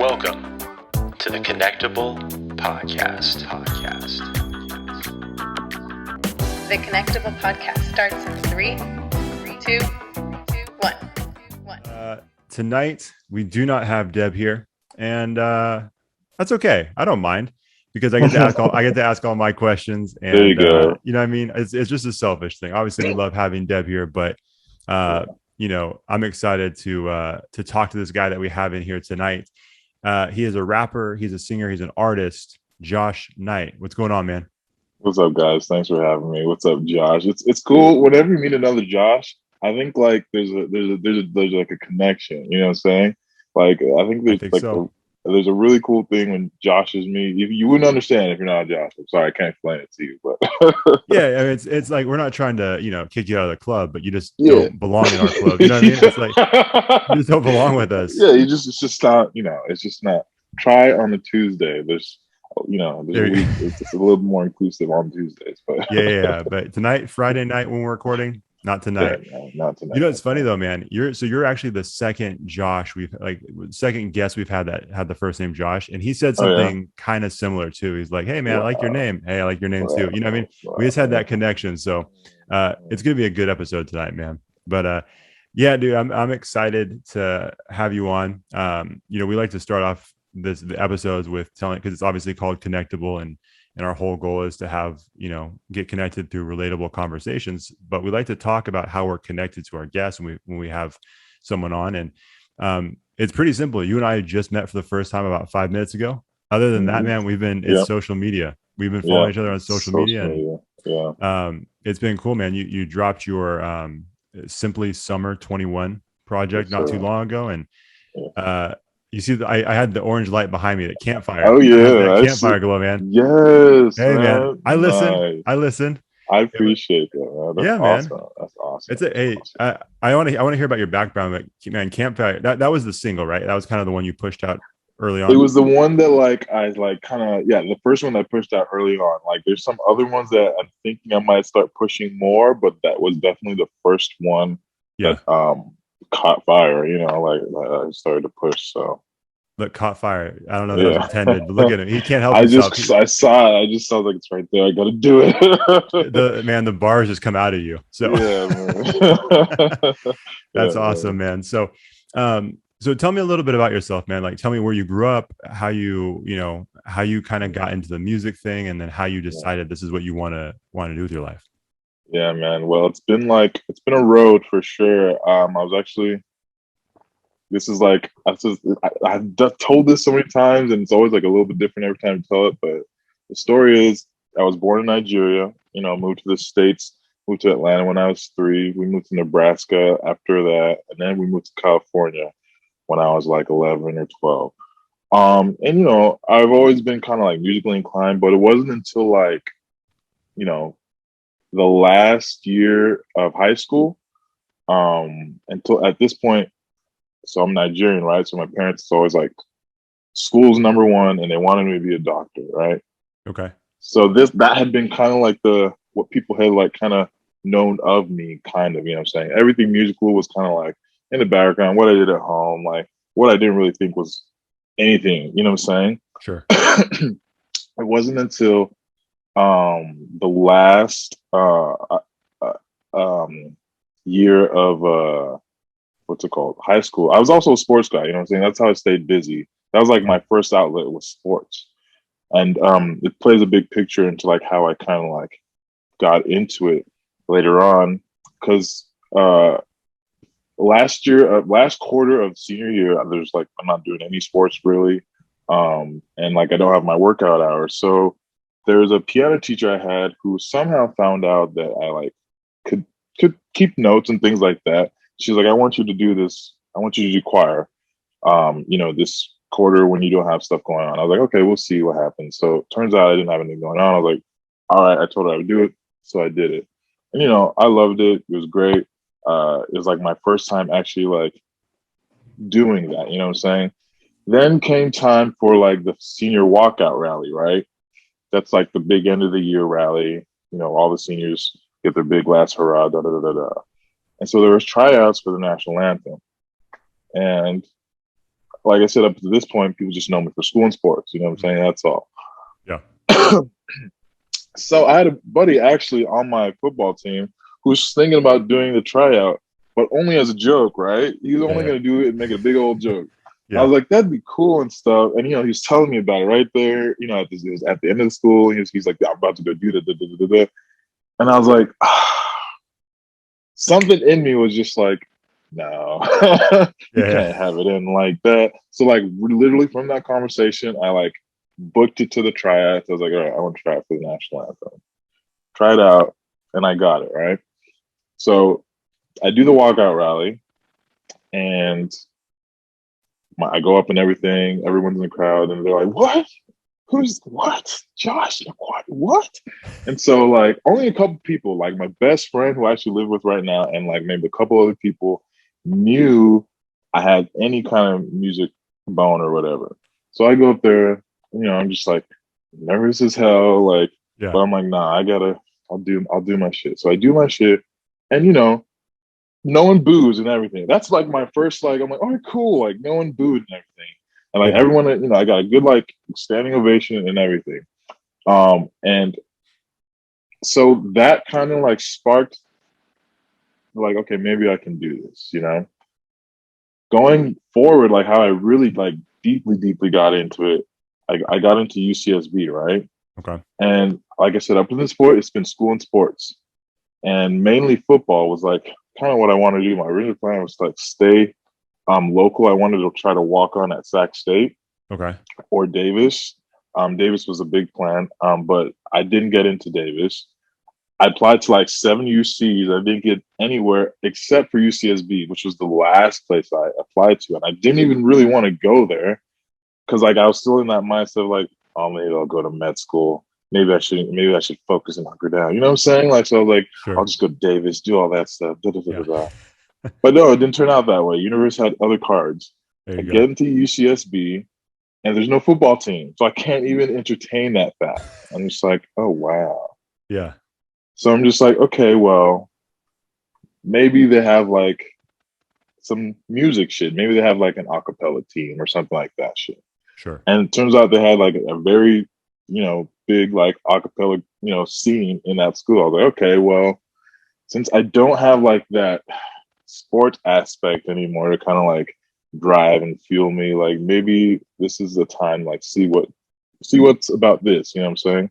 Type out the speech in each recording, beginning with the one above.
Welcome to the Connectable podcast. The Connectable podcast starts in 3, 2, 1. Tonight, we do not have Deb here, and that's okay. I don't mind because I get to ask all my questions. And there you go. You know what I mean? It's just a selfish thing. Obviously, we love having Deb here, but you know, I'm excited to talk to this guy that we have in here tonight. He is a rapper, he's a singer, he's an artist. Josh Knight, what's going on, man? What's up, guys? Thanks for having me. What's up, Josh? It's cool whenever you meet another Josh. I think like there's like a connection. You know what I'm saying? Like I think there's a really cool thing when Josh is me. You wouldn't understand if you're not Josh. I'm sorry, I can't explain it to you, but yeah, I mean, it's like we're not trying to kick you out of the club, but you just don't belong in our club. You know what I mean? It's like you just don't belong with us. Yeah, it's just not. It's just not. Try on a Tuesday. There's a week. It's just a little more inclusive on Tuesdays, but yeah. But tonight, Friday night when we're recording. Not tonight. Yeah, no, not tonight. You know, it's funny though, man. You're actually the second Josh second guest we've had that had the first name Josh, and he said something kind of similar too. He's like, "Hey, man, I like your name. Hey, I like your name too." You know what I mean? We just had that connection, so it's gonna be a good episode tonight, man. But yeah, dude, I'm excited to have you on. You know, we like to start off the episodes with telling, because it's obviously called Connectable, and our whole goal is to have, get connected through relatable conversations. But we like to talk about how we're connected to our guests when we have someone on. And it's pretty simple. You and I just met for the first time about 5 minutes ago. Other than that, man, it's social media. We've been following each other on social media. And, it's been cool, man. You dropped your Simply Summer 21 project not too long ago. And you see, I had the orange light behind me, the campfire. Oh yeah, campfire glow, man. Yes. Hey, man. I listen. Nice. I listen. I appreciate that, man. That's awesome. Man. That's awesome. I want to hear about your background. Like, man, campfire. That was the single, right? That was kind of the one you pushed out early on. It was the one that the first one I pushed out early on. Like, there's some other ones that I'm thinking I might start pushing more, but that was definitely the first one. Yeah. That, caught fire, I started to push. So look, caught fire. I don't know if that was intended, but look at him. He can't help himself. I saw it. I just saw like it's right there. I got to do it. the bars just come out of you. So yeah, man. That's awesome, man. So, so tell me a little bit about yourself, man. Like, tell me where you grew up, how you kind of got into the music thing, and then how you decided this is what you want to do with your life. Yeah, man. Well, it's been a road for sure. I've told this so many times, and it's always like a little bit different every time I tell it. But the story is, I was born in Nigeria. Moved to the States, moved to Atlanta when I was 3. We moved to Nebraska after that, and then we moved to California when I was like 11 or 12. And I've always been kind of like musically inclined, but it wasn't until the last year of high school, until at this point. So I'm Nigerian, right? So my parents always like, school's number one, and they wanted me to be a doctor, right? Okay. So that had been kind of like what people had like kind of known of me, kind of, you know what I'm saying? Everything musical was kind of like in the background, what I did at home, like what I didn't really think was anything, you know what I'm saying? Sure. It wasn't until the last year of what's it called? High school. I was also a sports guy, you know what I'm saying? That's how I stayed busy. That was like my first outlet was sports. And it plays a big picture into like how I kind of like got into it later on. Cause last quarter of senior year, there's like, I'm not doing any sports really. And like I don't have my workout hours. So there was a piano teacher I had who somehow found out that I like could keep notes and things like that. She's like, I want you to do this. I want you to do choir, this quarter when you don't have stuff going on. I was like, okay, we'll see what happens. So it turns out I didn't have anything going on. I was like, all right, I told her I would do it. So I did it. And, I loved it. It was great. It was like my first time actually like doing that, you know what I'm saying? Then came time for like the senior walkout rally, right? That's like the big end of the year rally. All the seniors get their big last hurrah, da da da da da. And so there was tryouts for the national anthem. And like I said, up to this point, people just know me for school and sports. You know what I'm saying? That's all. Yeah. So I had a buddy actually on my football team who was thinking about doing the tryout, but only as a joke, right? He was only Yeah. going to do it and make it a big old joke. I Yeah. was like, that'd be cool and stuff. And, he was telling me about it right there, it was at the end of the school. He's like, I'm about to go do that. And I was like, something in me was just like, no, you Yeah. can't have it in like that. So like literally from that conversation, I like booked it to the tryouts. I was like, all right, I want to try it for the national anthem. Try it out, and I got it, right? So I do the walkout rally, and I go up and everything. Everyone's in the crowd, and they're like, what? Who's what? Josh, what? And so like only a couple people, like my best friend who I actually live with right now, and like maybe a couple other people knew I had any kind of music bone or whatever. So I go up there, I'm just like nervous as hell, like, Yeah. but I'm like, nah, I'll do my shit. So I do my shit, and no one boos and everything. That's like my first, like, I'm like, all right, cool. Like no one booed and everything. And like Yeah. everyone, I got a good like standing ovation and everything. And so that kind of like sparked like, okay, maybe I can do this, Going forward, like how I really like deeply got into it. I got into UCSB, right? Okay. And like I said, up to this point, it's been school and sports. And mainly football was like kind of what I wanted to do. My original plan was to like stay local. I wanted to try to walk on at Sac State. Okay. Or Davis. Davis was a big plan, but I didn't get into Davis. I applied to like 7 UCs. I didn't get anywhere except for UCSB, which was the last place I applied to. And I didn't even really want to go there because like I was still in that mindset of like, oh, maybe I'll go to med school. Maybe I should focus and hunker down. You know what I'm saying? Like, so I was like, Sure. I'll just go to Davis, do all that stuff. Yeah. But no, it didn't turn out that way. Universe had other cards. There I you get go. into UCSB, and there's no football team, so I can't even entertain that fact. I'm just like, oh wow. Yeah. So I'm just like, okay, well, maybe they have like some music shit. Maybe they have like an acapella team or something like that shit. Sure. And it turns out they had like a very, big like acapella, scene in that school. I was like, okay, well, since I don't have like that sports aspect anymore to kind of like drive and fuel me, like maybe this is the time, like see what's about this, you know what I'm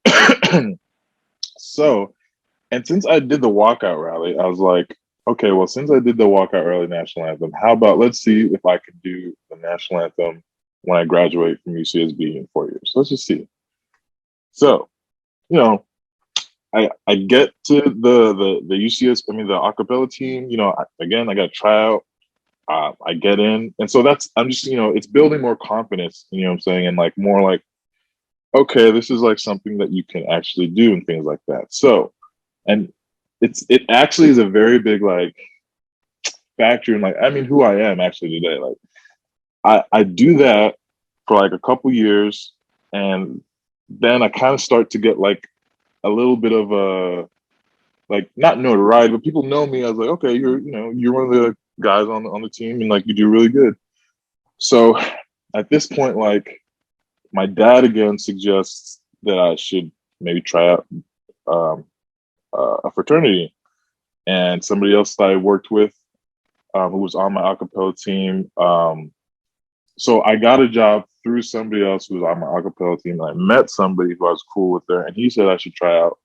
saying? So, and since I did the walkout rally, I was like, okay, well, since I did the walkout rally national anthem, how about let's see if I can do the national anthem when I graduate from UCSB in 4 years. Let's just see. So, you know, I get to the UCS, I mean the acapella team. I got to try out. I get in, and so I'm just it's building more confidence. You know what I'm saying, and like more like, okay, this is like something that you can actually do and things like that. So, and it actually is a very big like factor in like who I am actually today. Like I do that for like a couple years, and then I kind of start to get like a little bit of a like not notoriety, but people know me as like, okay, you're one of the guys on the team, and like you do really good. So at this point, like my dad again suggests that I should maybe try out um, a fraternity, and somebody else that I worked with who was on my acapella team. So I got a job through somebody else who was on my acapella team, and I met somebody who I was cool with there, and he said I should try out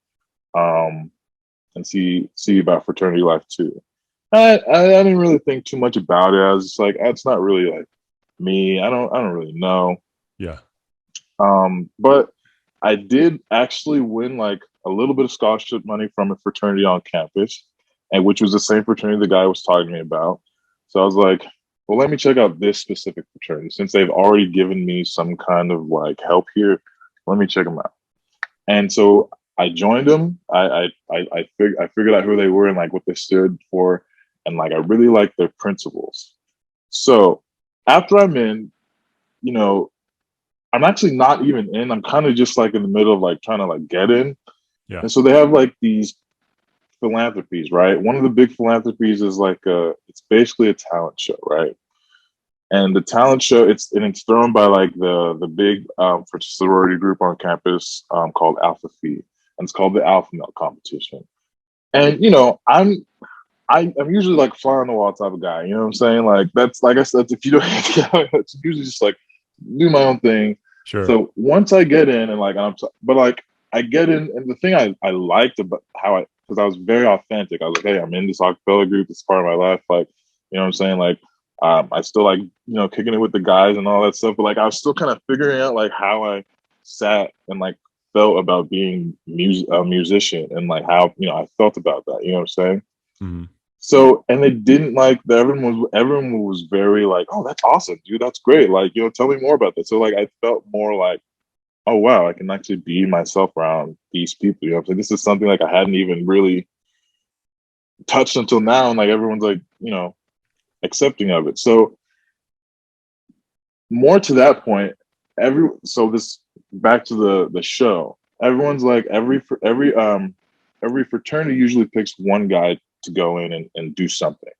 and see about fraternity life too. I didn't really think too much about it. I was just like, it's not really like me. I don't really know. Yeah. But I did actually win like a little bit of scholarship money from a fraternity on campus, and which was the same fraternity the guy was talking to me about. So I was like, well, let me check out this specific fraternity since they've already given me some kind of like help here. Let me check them out. And so I joined them. I figured out who they were and like what they stood for, and like I really liked their principles. So after I'm in, you know, I'm actually not even in. I'm kind of just like in the middle of like trying to like get in. Yeah. And so they have like these philanthropies, right? One of the big philanthropies is like it's basically a talent show, right? And the talent show, it's thrown by like the big sorority group on campus called Alpha Phi, and it's called the Alpha Male Competition. And you know, I'm usually like fly on the wall type of guy. You know what I'm saying? Like that's like I said, if you don't, it's usually just like do my own thing. Sure. So once I get in and like but like I get in, and the thing I liked about how because I was very authentic. I was like, hey, I'm in this acapella group. It's part of my life. Like, you know what I'm saying? Like, I still like, you know, kicking it with the guys and all that stuff. But like, I was still kind of figuring out like how I sat and like felt about being a musician and like how, you know, I felt about that. You know what I'm saying? Mm-hmm. So, and they didn't like everyone was very like, oh, that's awesome, dude. That's great. Like, you know, tell me more about that. So like, I felt more like, oh, wow, I can actually be myself around these people. You know what I'm saying? This is something like I hadn't even really touched until now. And like, everyone's like, you know, accepting of it. So more to that point, so this back to the show, everyone's like every fraternity usually picks one guy to go in and do something.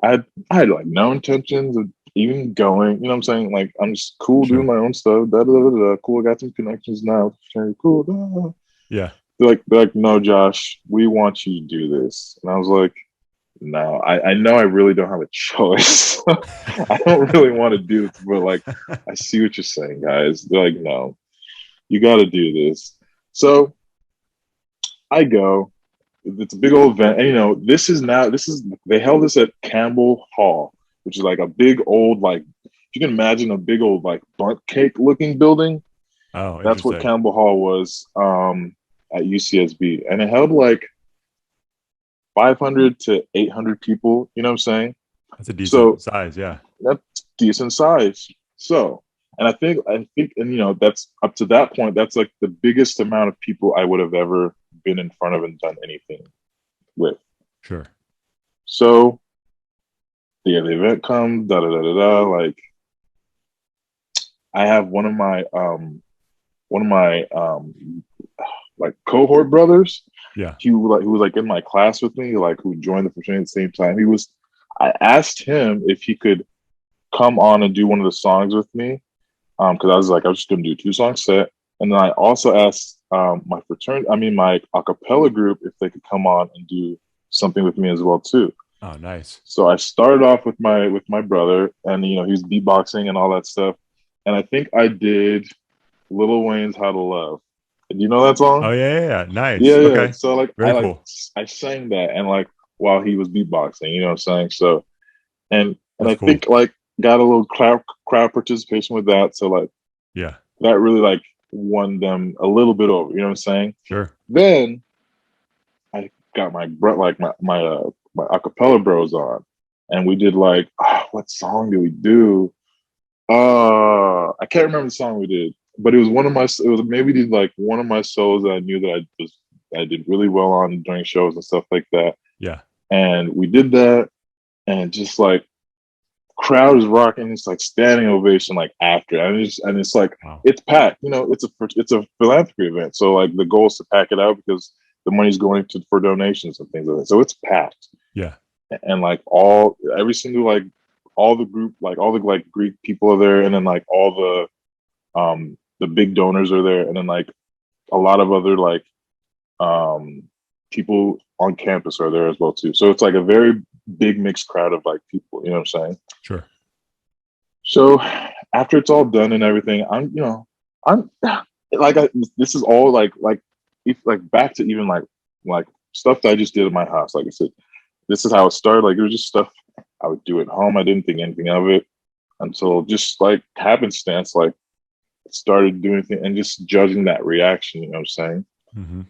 I had like no intentions of even going, you know what I'm saying? Like I'm just cool doing my own stuff. Cool, I got some connections now. Cool. Yeah. They're like, no, Josh, we want you to do this. And I was like, no, I know I really don't have a choice. I don't really want to do this, but like I see what you're saying, guys. They're like, no, you got to do this. So I go. It's a big old event, and you know, they held this at Campbell Hall, which is like a big old like you can imagine a big old like bundt cake looking building. Oh, that's what Campbell Hall was at UCSB, and it held like 500 to 800 people. You know what I'm saying? That's a decent size, yeah. That's decent size. So, and I think, and you know, that's up to that point. That's like the biggest amount of people I would have ever been in front of and done anything with. Sure. So, yeah, the event comes, like I have one of my like cohort brothers. Yeah. Who was like in my class with me, like who joined the fraternity at the same time. I asked him if he could come on and do one of the songs with me. Because I was just gonna do a 2-song set. And then I also asked my acapella group if they could come on and do something with me as well too. Oh, nice. So I started off with my brother, and you know, he was beatboxing and all that stuff. And I think I did Lil Wayne's "How to Love." Do you know that song? Oh yeah. Nice. Yeah. Okay. So like very cool. I sang that, and like while he was beatboxing, you know what I'm saying? So and That's I cool. think like got a little crowd participation with that. So like yeah, that really like won them a little bit over. You know what I'm saying? Sure. Then I got my acapella bros on, and we did like what song did we do? I can't remember the song we did, but it was like one of my solos that I knew that I did really well on during shows and stuff like that. Yeah. And we did that, and just like crowd is rocking. It's like standing ovation like after, and it's like wow. It's packed. You know, it's a philanthropy event, so like the goal is to pack it out because the money's going for donations and things like that. So it's packed. Yeah. And like every single like all the group, like all the like Greek people are there, and then like all the big donors are there, and then like a lot of other like people on campus are there as well too. So it's like a very big mixed crowd of like people, you know what I'm saying? Sure. So after it's all done and everything, I'm like this is all like if like back to even like stuff that I just did at my house. Like I said, this is how it started. Like it was just stuff I would do at home. I didn't think anything of it until just like happenstance, like started doing things and just judging that reaction, you know what I'm saying? Mm-hmm.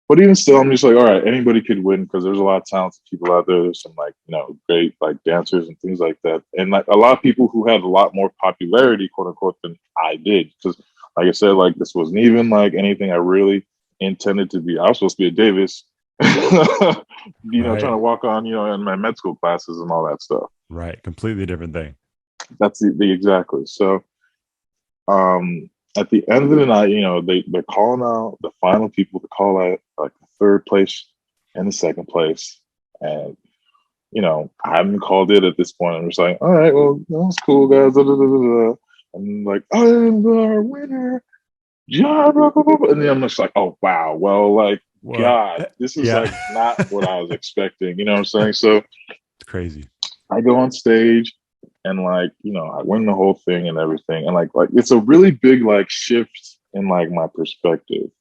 But even still, I'm just like, all right, anybody could win because there's a lot of talented people out there. There's some like, you know, great like dancers and things like that. And like a lot of people who had a lot more popularity, quote unquote, than I did. Because like I said, like this wasn't even like anything I really intended to be. I was supposed to be at Davis, you know, trying to walk on, you know, in my med school classes and all that stuff. Right. Completely different thing. That's the exactly. So at the end of the night, you know, they're calling out the final people to call out like the third place and the second place. And I haven't called it at this point. I'm just like, all right, well, that was cool, guys. Da, da, da, da, da. I'm like, I am our winner. Yeah, blah, blah, blah. And then I'm just like, oh wow, well, like, What? God, this is Yeah. like not what I was expecting. You know what I'm saying? So It's crazy. I go on stage and like, I win the whole thing and everything. And like it's a really big like shift in like my perspective.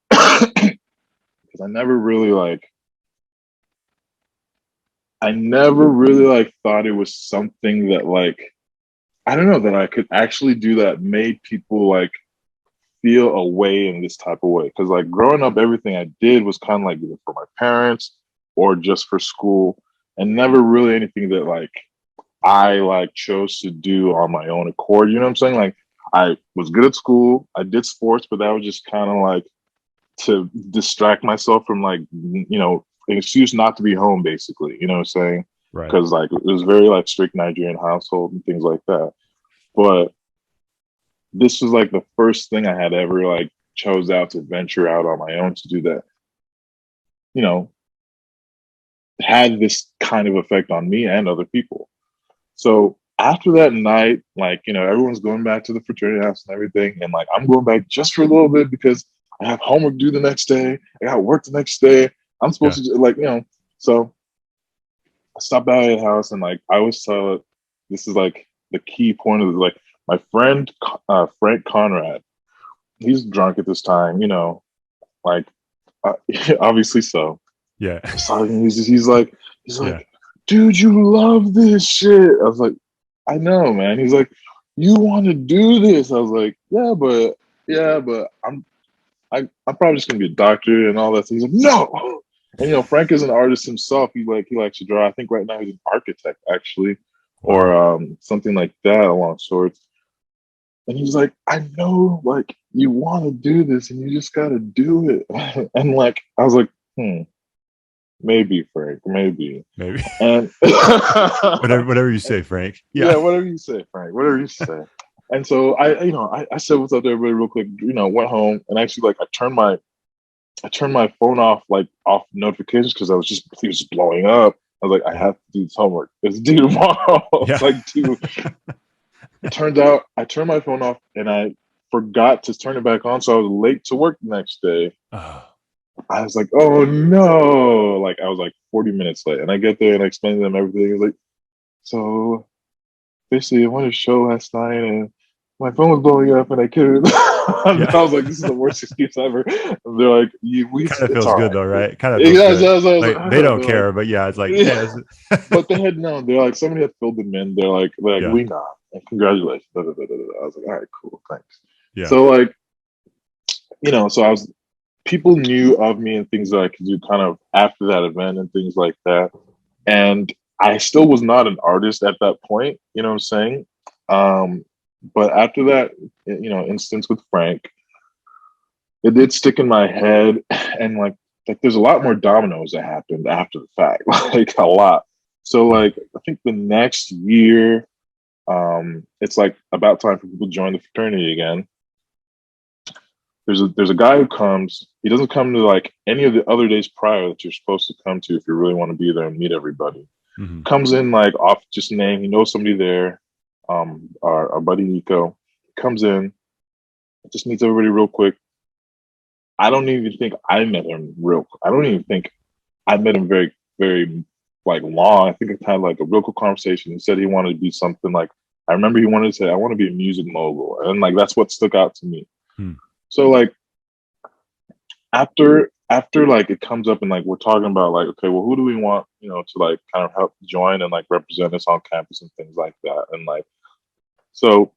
Because I never really like thought it was something that like I don't know that I could actually do that made people like feel a way in this type of way. Because like growing up, everything I did was kind of like either for my parents or just for school, and never really anything that like I like chose to do on my own accord. You know what I'm saying? Like I was good at school, I did sports, but that was just kind of like to distract myself from like an excuse not to be home, basically. You know what I'm saying? Right. Because like it was very like strict Nigerian household and things like that. But this was like the first thing I had ever like chose out to venture out on my own to do that. You know, had this kind of effect on me and other people. So after that night, like, everyone's going back to the fraternity house and everything. And like, I'm going back just for a little bit because I have homework due the next day. I got work the next day. I'm supposed to like, so I stopped by the house and like, I always tell it, this is like the key point of it. Like my friend, Frank Conrad, he's drunk at this time, like, uh, obviously so. Yeah. So he's like, Yeah. dude, you love this shit. I was like, I know, man. He's like, you want to do this? I was like, yeah, but I'm probably just gonna be a doctor and all that. So he's like, no. And Frank is an artist himself. He likes to draw. I think right now he's an architect actually, or something like that along sorts. And he's like, I know, like you want to do this, and you just gotta do it. And like, I was like, maybe Frank, maybe. And whatever you say, Frank. Yeah, whatever you say, Frank. Whatever you say. And so I said what's up to everybody real quick. Went home and actually like I turned my phone off notifications because it was just blowing up. I was like, I have to do this homework. It's due tomorrow. Yeah. It's like due. It turns out I turned my phone off and I forgot to turn it back on, so I was late to work the next day. Oh. I was like, oh no! Like I was like 40 minutes late, and I get there and I explain to them everything. I was like, so basically, I went to a show last night and my phone was blowing up and I couldn't. I was like, this is the worst excuse ever. And they're like, we kind of feels good though, right? Kind of feels good. Like, they don't care, but yeah, it's like, but they had known. They're like, somebody had filled them in. They're like, we know. And congratulations. I was like, all right, cool, thanks. Yeah. So like, so people knew of me and things that I could do kind of after that event and things like that. And I still was not an artist at that point, you know what I'm saying? But after that, instance with Frank, it did stick in my head, and like there's a lot more dominoes that happened after the fact, like a lot. So like I think the next year, it's like about time for people to join the fraternity again. There's a guy who comes. He doesn't come to like any of the other days prior that you're supposed to come to if you really want to be there and meet everybody. Mm-hmm. Comes in like off just name. He knows somebody there. Our buddy Nico comes in, just meets everybody real quick. I don't even think I met him I don't even think I met him very, very like long. I think I had like a real quick conversation. He said he wanted to be something like, I remember he wanted to say, I want to be a music mogul. And like, that's what stuck out to me. So like after like it comes up and like we're talking about like, okay, well, who do we want, to like kind of help join and like represent us on campus and things like that. And like, so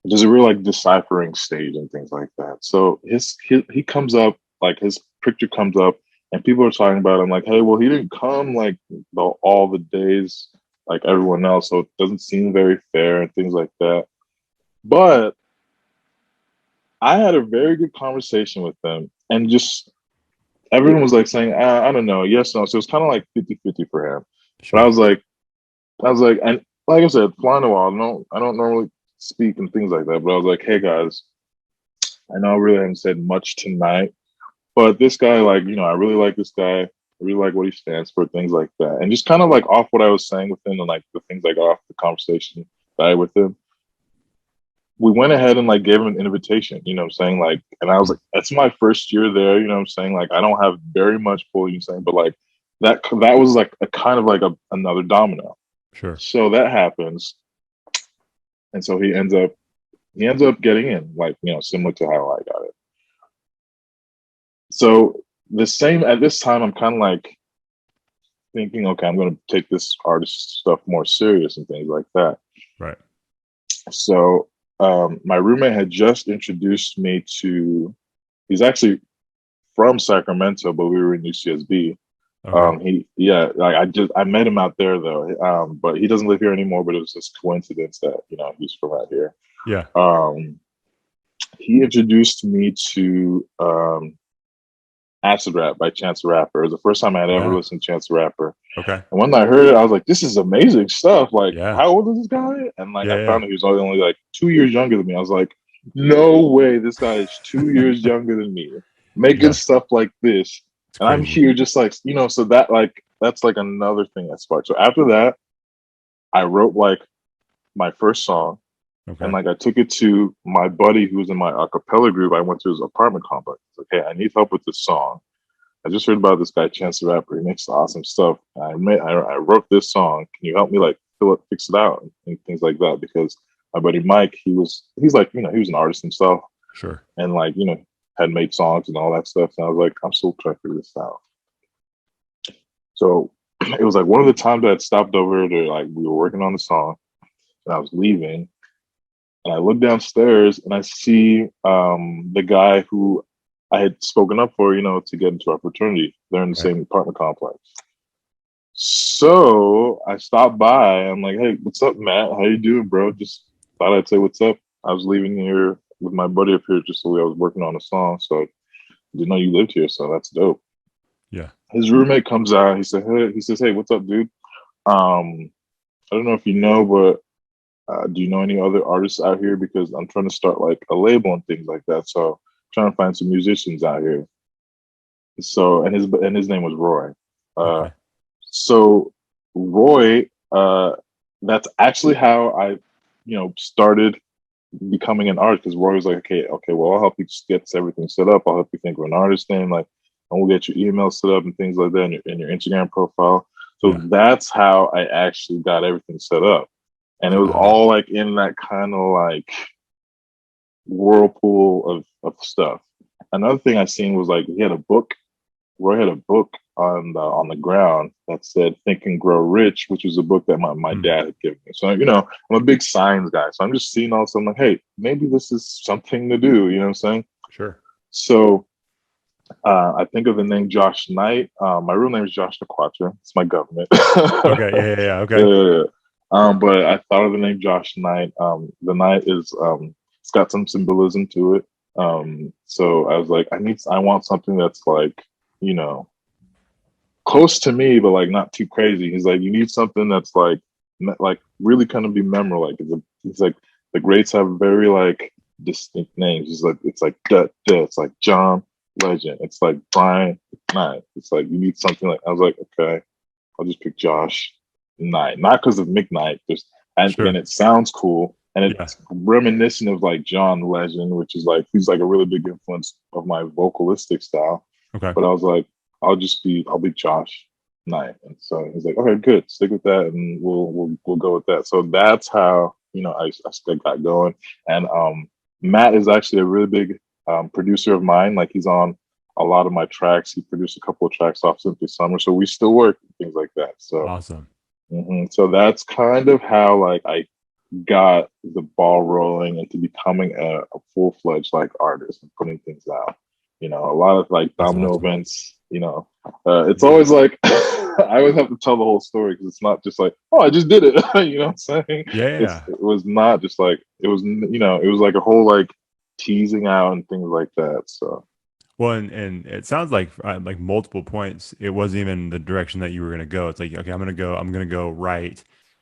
there's a real like deciphering stage and things like that. So he comes up, like his picture comes up and people are talking about him like, hey, well, he didn't come like all the days like everyone else. So it doesn't seem very fair and things like that. But I had a very good conversation with them, and just everyone was like saying, I don't know, yes, no. So it was kind of like 50-50 for him. Sure. But I was like, and like I said, flying a wall, I don't normally speak and things like that. But I was like, hey guys, I know I really haven't said much tonight, but this guy, like, I really like this guy. really like what he stands for, things like that. And just kind of like off what I was saying with him and like the things I got off the conversation that I had with him, we went ahead and like gave him an invitation, you know what I'm saying? Like, and I was like, that's my first year there, you know what I'm saying? Like, I don't have very much pull, you know what I'm saying? But like that was like a kind of like another domino. Sure. So that happens. And so he ends up getting in, like, you know, similar to how I got it. So the same at this time, I'm kind of like thinking, okay, I'm going to take this artist stuff more serious and things like that. Right. So my roommate had just introduced me to, he's actually from Sacramento, but we were in UCSB. Okay. I met him out there though. But he doesn't live here anymore, but it was just coincidence that, you know, he's from out here. Yeah. He introduced me to Acid Rap by Chance the Rapper. It was the first time I had ever listened to Chance the Rapper. Okay. And when I heard it, I was like, this is amazing stuff. Like, Yeah. how old is this guy? And like, I found yeah. out he was only like 2 years younger than me. I was like, no way, this guy is 2 years younger than me, making stuff like this. And I'm here just like, you know, so that like, that's like another thing that sparked. So after that, I wrote like my first song. Okay. And like I took it to my buddy who was in my a cappella group. I went to his apartment complex. Okay, I need help with this song. I just heard about this guy, Chance the Rapper. He makes awesome stuff. I wrote this song. Can you help me like fix it out and things like that? Because my buddy Mike, he's like, you know, he was an artist himself. Sure. And like, you know, had made songs and all that stuff. And I was like, I'm still trying to figure this out. So it was like one of the times I had stopped over to like we were working on the song and I was leaving. And I look downstairs and I see the guy who I had spoken up for, you know, to get into our fraternity. They're in the same apartment complex. So I stopped by. I'm like, hey, what's up, Matt? How you doing, bro? Just thought I'd say what's up. I was leaving here with my buddy up here just so I was working on a song. So I didn't know you lived here. So that's dope. Yeah. His roommate comes out. He says, hey, what's up, dude? I don't know if you know, but do you know any other artists out here? Because I'm trying to start like a label and things like that. So trying to find some musicians out here. So and his name was Roy. Okay. So Roy, that's actually how I, you know, started becoming an artist. Because Roy was like, okay, well, I'll help you get everything set up. I'll help you think of an artist name, like, and we'll get your email set up and things like that, and your Instagram profile. So that's how I actually got everything set up. And it was all like in that kind of like whirlpool of stuff. Another thing I seen was like he had a book. Roy had a book on the ground that said "Think and Grow Rich," which was a book that my dad had given me. So you know, I'm a big science guy, so I'm just seeing all of a sudden like, hey, maybe this is something to do. You know what I'm saying? Sure. So I think of the name Josh Knight. My real name is Josh Naquatra. It's my government. Okay. Yeah. Okay. But I thought of the name Josh Knight. The Knight is it's got some symbolism to it. So I was like, I want something that's like, you know, close to me, but like not too crazy. He's like, you need something that's like really kind of be memorable. Like it's like the greats have very like distinct names. It's like it's like John Legend. It's like Brian Knight. It's like you need something like. I was like, okay, I'll just pick Josh Knight, not because of McKnight, just and it sounds cool and it's reminiscent of like John Legend, which is like he's like a really big influence of my vocalistic style. Okay. But I was like, I'll be Josh Knight, and so he's like, okay, good, stick with that, and we'll go with that. So that's how you know I still got going. And Matt is actually a really big producer of mine. Like he's on a lot of my tracks. He produced a couple of tracks off Simply Summer, so we still work and things like that. So awesome. So that's kind of how like I got the ball rolling into becoming a full-fledged like artist and putting things out. You know, a lot of like domino events. You know, it's always like I always have to tell the whole story because it's not just like, oh, I just did it. You know what I'm saying? Yeah. It was not just like it was. You know, it was like a whole like teasing out and things like that. So. Well, and it sounds like multiple points. It wasn't even the direction that you were going to go. It's like, okay, I'm going to go right.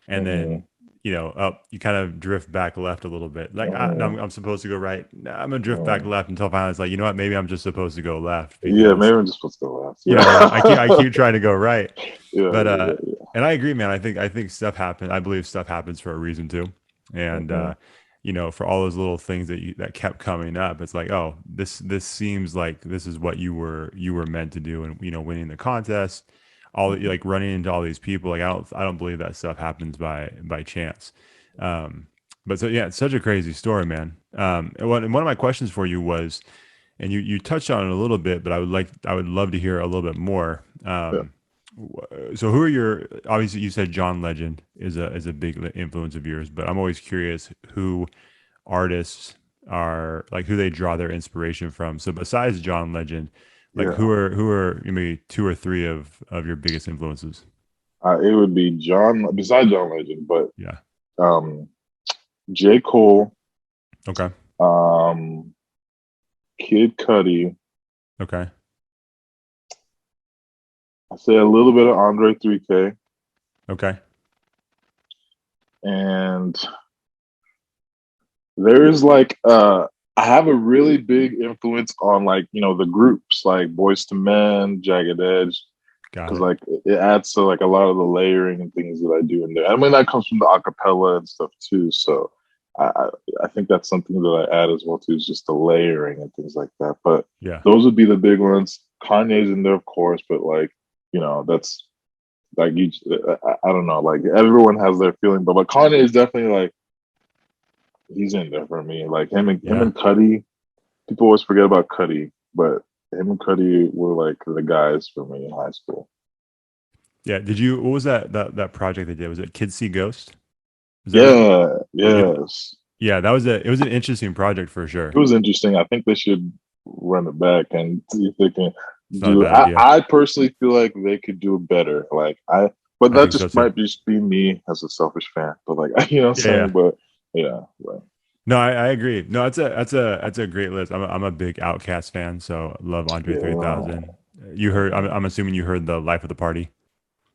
And then you kind of drift back left a little bit. Like I'm supposed to go right. Nah, I'm gonna drift back left until finally it's like, you know what? Maybe I'm just supposed to go left Yeah, because maybe I'm just supposed to go left. I keep trying to go right. Yeah, But yeah. and I agree, man. I think stuff happens. I believe stuff happens for a reason too. And for all those little things that kept coming up, it's like, oh, this seems like this is what you were meant to do, and winning the contest, like running into all these people. Like I don't believe that stuff happens by chance. But so yeah, it's such a crazy story, man. And one of my questions for you was, and you touched on it a little bit, but I would love to hear a little bit more. Yeah. So who are your, obviously you said John Legend is a big influence of yours, but I'm always curious who artists are, like, who they draw their inspiration from. So besides John Legend, like Yeah. who are maybe two or three of your biggest influences? It would be besides John Legend, but Yeah. J. Cole, Okay. Kid Cudi. Okay. I say a little bit of Andre 3K, Okay. and there's like I have a really big influence on, like, the groups like Boys to Men, Jagged Edge, Got because it. like it adds to like a lot of the layering and things that I do in there. I mean, that comes from the acapella and stuff too. So I think that's something that I add as well too, is just the layering and things like that. But Yeah. those would be the big ones. Kanye's in there, of course, but like, that's like I don't know, like everyone has their feeling, but Kanye is definitely like, he's in there for me. Like him and Cudi. People always forget about Cudi, but him and Cudi were like the guys for me in high school. Yeah. What was that project they did? Was it Kids See Ghost? Is that right? Yeah, yes. Yeah, it was an interesting project for sure. It was interesting. I think they should run it back and see if they can It's not a do. bad idea. I personally feel like they could do better. But I that think so just too. might just be me as a selfish fan. But like, what I'm Yeah, yeah. saying. But yeah, right. No, I agree. No, that's a great list. I'm a big Outkast fan, so I love Andre Yeah. 3000. You heard? I'm assuming you heard the Life of the Party.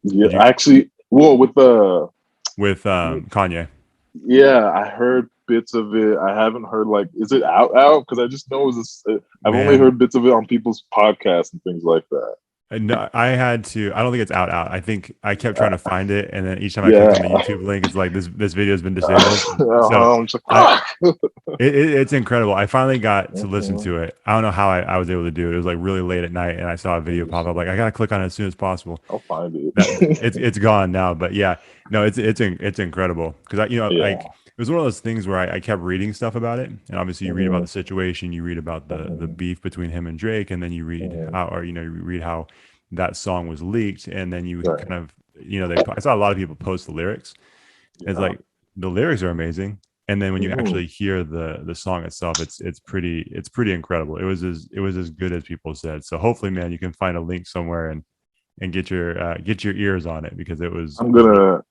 Yeah, Did you actually, well, with the with Kanye? yeah, I heard bits of it. I haven't heard, like, is it out? Because I just know I've only Man, heard bits of it on people's podcasts and things like that. no, I had to. I don't think it's out. I think I kept trying to find it, and then each time I clicked Yeah. on the YouTube link, it's like this video has been disabled. So I'm just I like, it's incredible. I finally got to listen Mhm. to it. I don't know how I was able to do it. It was like really late at night, and I saw a video pop up. Like I gotta click on it as soon as possible. I'll find it. It's gone now, but yeah, no, it's incredible because Yeah. like it was one of those things where I kept reading stuff about it, and obviously you read about Mhm. the situation, you read about the Mhm. beef between him and Drake, and then you read Mhm. how, or you read how that song was leaked, and then you Right. kind of I saw a lot of people post the lyrics. It's Yeah. like the lyrics are amazing, and then when you Mhm. actually hear the song itself, it's pretty incredible. It was as good as people said. So hopefully, man, you can find a link somewhere and get your ears on it because I'm it was really gonna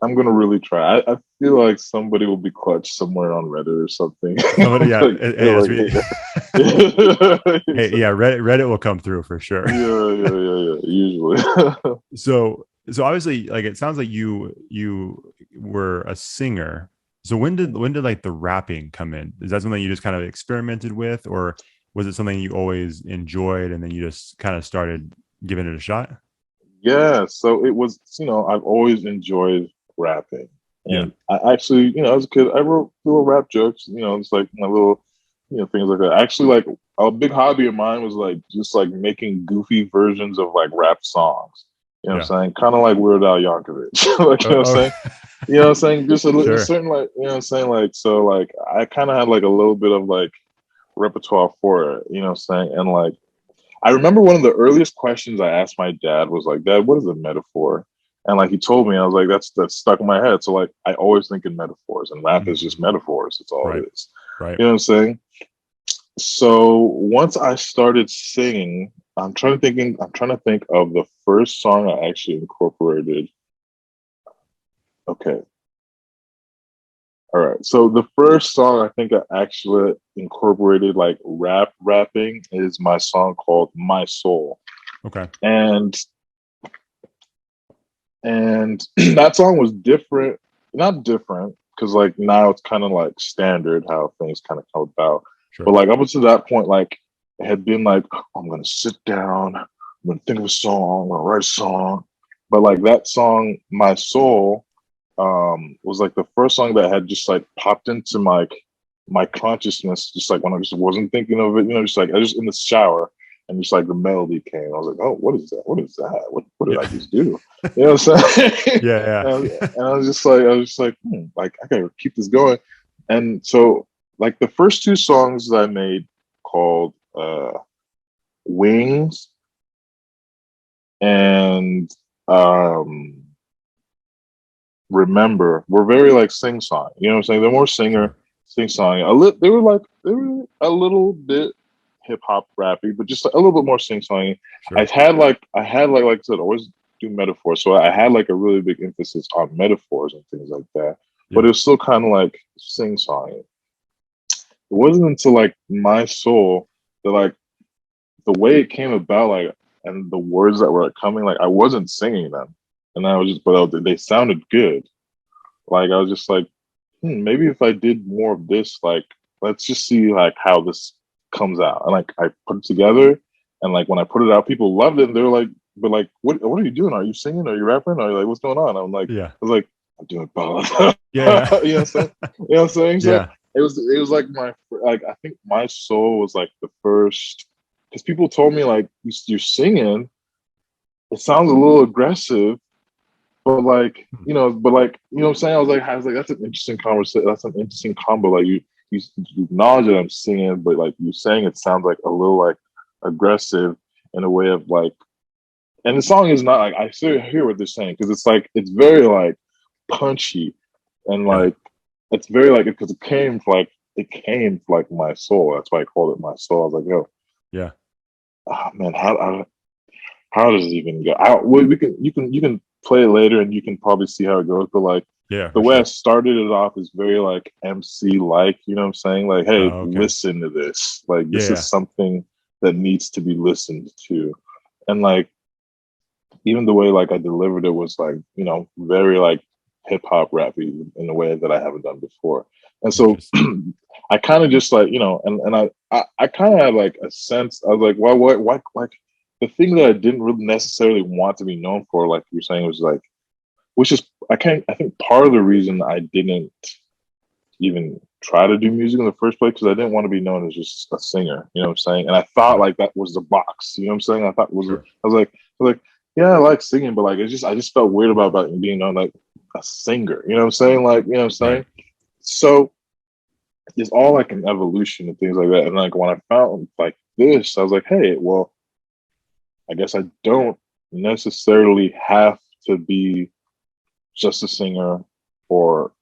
I'm gonna really try. I feel like somebody will be clutch somewhere on Reddit or something. somebody. Yeah, Like, hey, hey, yeah, Reddit will come through for sure. yeah. Usually. So obviously, like, it sounds like you were a singer. So when did like the rapping come in? Is that something you just kind of experimented with, or was it something you always enjoyed and then you just kind of started giving it a shot? Yeah, so it was, I've always enjoyed rapping. Yeah. And I actually, as a kid, I wrote little rap jokes, it's like my little, things like that. Actually, like, a big hobby of mine was like just like making goofy versions of like rap songs. You know what Yeah. I'm saying? Kind of like Weird Al Yankovic. Like, you know what I'm saying? You know what I'm saying? Just a Sure. certain, like, you know what I'm saying? Like, so like I kind of had like a little bit of like repertoire for it, you know what I'm saying? And like, I remember one of the earliest questions I asked my dad was like, "Dad, what is a metaphor?" And like he told me, I was like, "That's stuck in my head." So like I always think in metaphors, and rap is just Mhm. metaphors. That's all Right. it is. Right. You know what I'm saying? So once I started singing, I'm trying to think of the first song I actually incorporated. Okay. All right. So the first song I think I actually incorporated like rapping is my song called My Soul. Okay. And that song was different not different, because like now it's kind of like standard how things kind of come about. Sure. But like up until that point, like it had been like, I'm gonna sit down, I'm gonna think of a song, I'm gonna write a song. But like that song, My Soul, was like the first song that had just like popped into my consciousness, just like when I just wasn't thinking of it, just like I just in the shower, and just like the melody came. I was like, oh, what is that? What is that? What did I just do? You know what I'm saying? Yeah. And I was just like, like I gotta keep this going. And so like the first two songs that I made called Wings and Remember were very like sing song. You know what I'm saying? They're more sing song. They were a little bit hip hop rappy, but just a little bit more sing songy. Sure. I had like I said, I always do metaphors, so I had like a really big emphasis on metaphors and things like that. But it was still kind of like sing songy. It wasn't until like My Soul that like the way it came about, like, and the words that were coming, like I wasn't singing them, and I was just, they sounded good. Like I was just like, maybe if I did more of this, like let's just see like how this comes out. And like I put it together, and like when I put it out, people loved it. And they were like, but like, what are you doing? Are you singing? Are you rapping? Are you like, what's going on? I'm like, I was like, I'm doing both. Yeah. You know what I'm saying? You know what I'm saying? So Yeah. it was like I think My Soul was like the first, because people told me like you're singing, it sounds a little aggressive, but like, you know what I'm saying? I was like, that's an interesting conversation. That's an interesting combo. Like you acknowledge that I'm singing, but like you saying it sounds like a little like aggressive in a way of like, and the song is not like, I still hear what they're saying, because it's like, it's very like punchy, and like, it's very like, because it came from like My Soul. That's why I called it My Soul. I was like, yo, Yeah. oh man, how does it even go? You can play it later, and you can probably see how it goes. But like the way I started it off is very like MC like, you know what I'm saying? Like, hey, listen to this. Like this is something that needs to be listened to. And like even the way like I delivered it was like, very like hip hop rappy in a way that I haven't done before. And so I kind of just like, and I kind of had like a sense. I was like, why like the thing that I didn't really necessarily want to be known for, like you're saying, was like, which is I think part of the reason I didn't even try to do music in the first place, because I didn't want to be known as just a singer, you know what I'm saying? And I thought like that was the box, you know what I'm saying? I thought I was like, yeah, I like singing, but like I just felt weird about being known like a singer, you know what I'm saying? Like, you know what I'm saying? So it's all like an evolution and things like that. And like when I found like this, I was like, hey, well, I guess I don't necessarily have to be just a singer or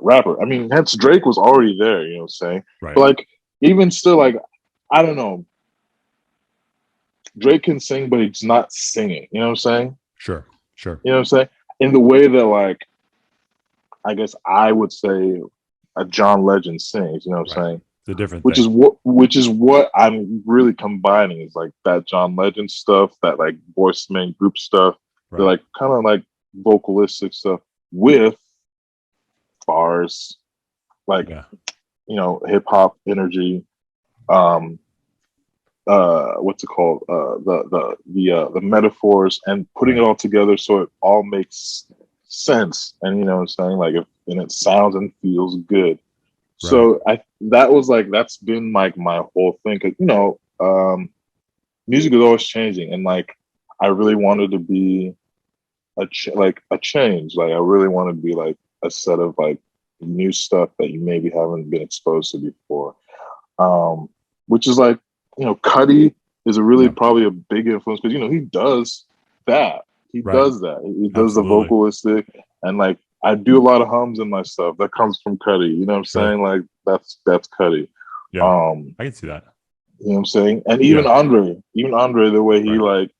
rapper. I mean, hence Drake was already there, you know what I'm saying? But like, even still, like, I don't know. Drake can sing, but he's not singing, you know what I'm saying? Sure. You know what I'm saying? In the way that, like, I guess I would say a John Legend sings, you know what I'm saying? It's a different which thing. Which is what I'm really combining, is like that John Legend stuff, that like voice man group stuff, the like kind of like vocalistic stuff with bars, like hip hop energy, what's it called, the metaphors, and putting it all together so it all makes sense, and you know what I'm saying, like and it sounds and feels good. So that's been like my whole thing, because music is always changing, and like I really wanted to be a change. Like I really wanted to be like a set of like new stuff that you maybe haven't been exposed to before. Which is like, Cuddy is probably a big influence, because he does that. He does that. He does the vocalistic, and like I do a lot of hums in my stuff. That comes from Cuddy. You know what I'm saying? Like that's Cuddy. Yeah, I can see that. You know what I'm saying? And even Andre, the way he like,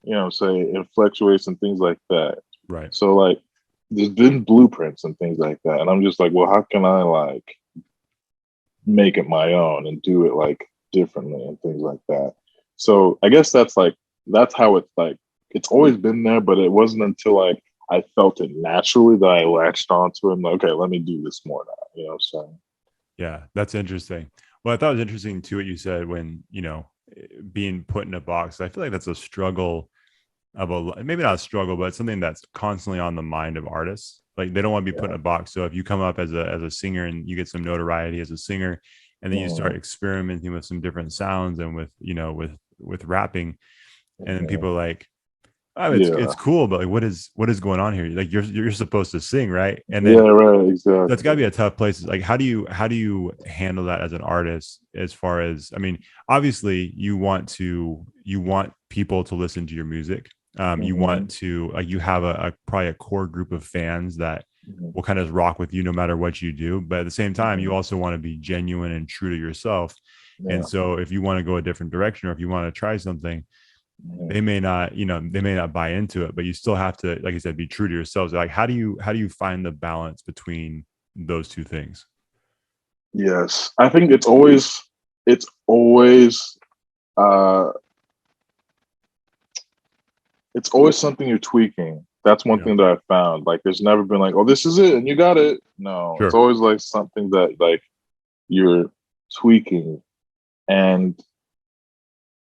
say it fluctuates and things like that. Right. So like there's been blueprints and things like that. And I'm just like, well, how can I like make it my own and do it like differently and things like that? So I guess that's how it's like, it's always been there, but it wasn't until like I felt it naturally that I latched onto it. I'm like, okay, let me do this more now. You know what I'm saying? Yeah, that's interesting. Well, I thought it was interesting too what you said when, being put in a box. I feel like that's a struggle of maybe not a struggle, but it's something that's constantly on the mind of artists. Like they don't want to be put in a box. So if you come up as a singer and you get some notoriety as a singer, and then you start experimenting with some different sounds and with with rapping, and then people are like, oh, it's cool, but like what is going on here? Like you're supposed to sing, right? And then right, exactly. that's got to be a tough place. Like how do you handle that as an artist? As far as, I mean, obviously you want people to listen to your music. You want to, like, you have a probably a core group of fans that will kind of rock with you no matter what you do, but at the same time you also want to be genuine and true to yourself. And so if you want to go a different direction, or if you want to try something, they may not, they may not buy into it, but you still have to, like I said, be true to yourselves. Like how do you find the balance between those two things? Yes, I think uh it's always something you're tweaking. That's one thing that I found. Like there's never been like, oh, this is it and you got it. No, Sure. It's always like something that like you're tweaking, and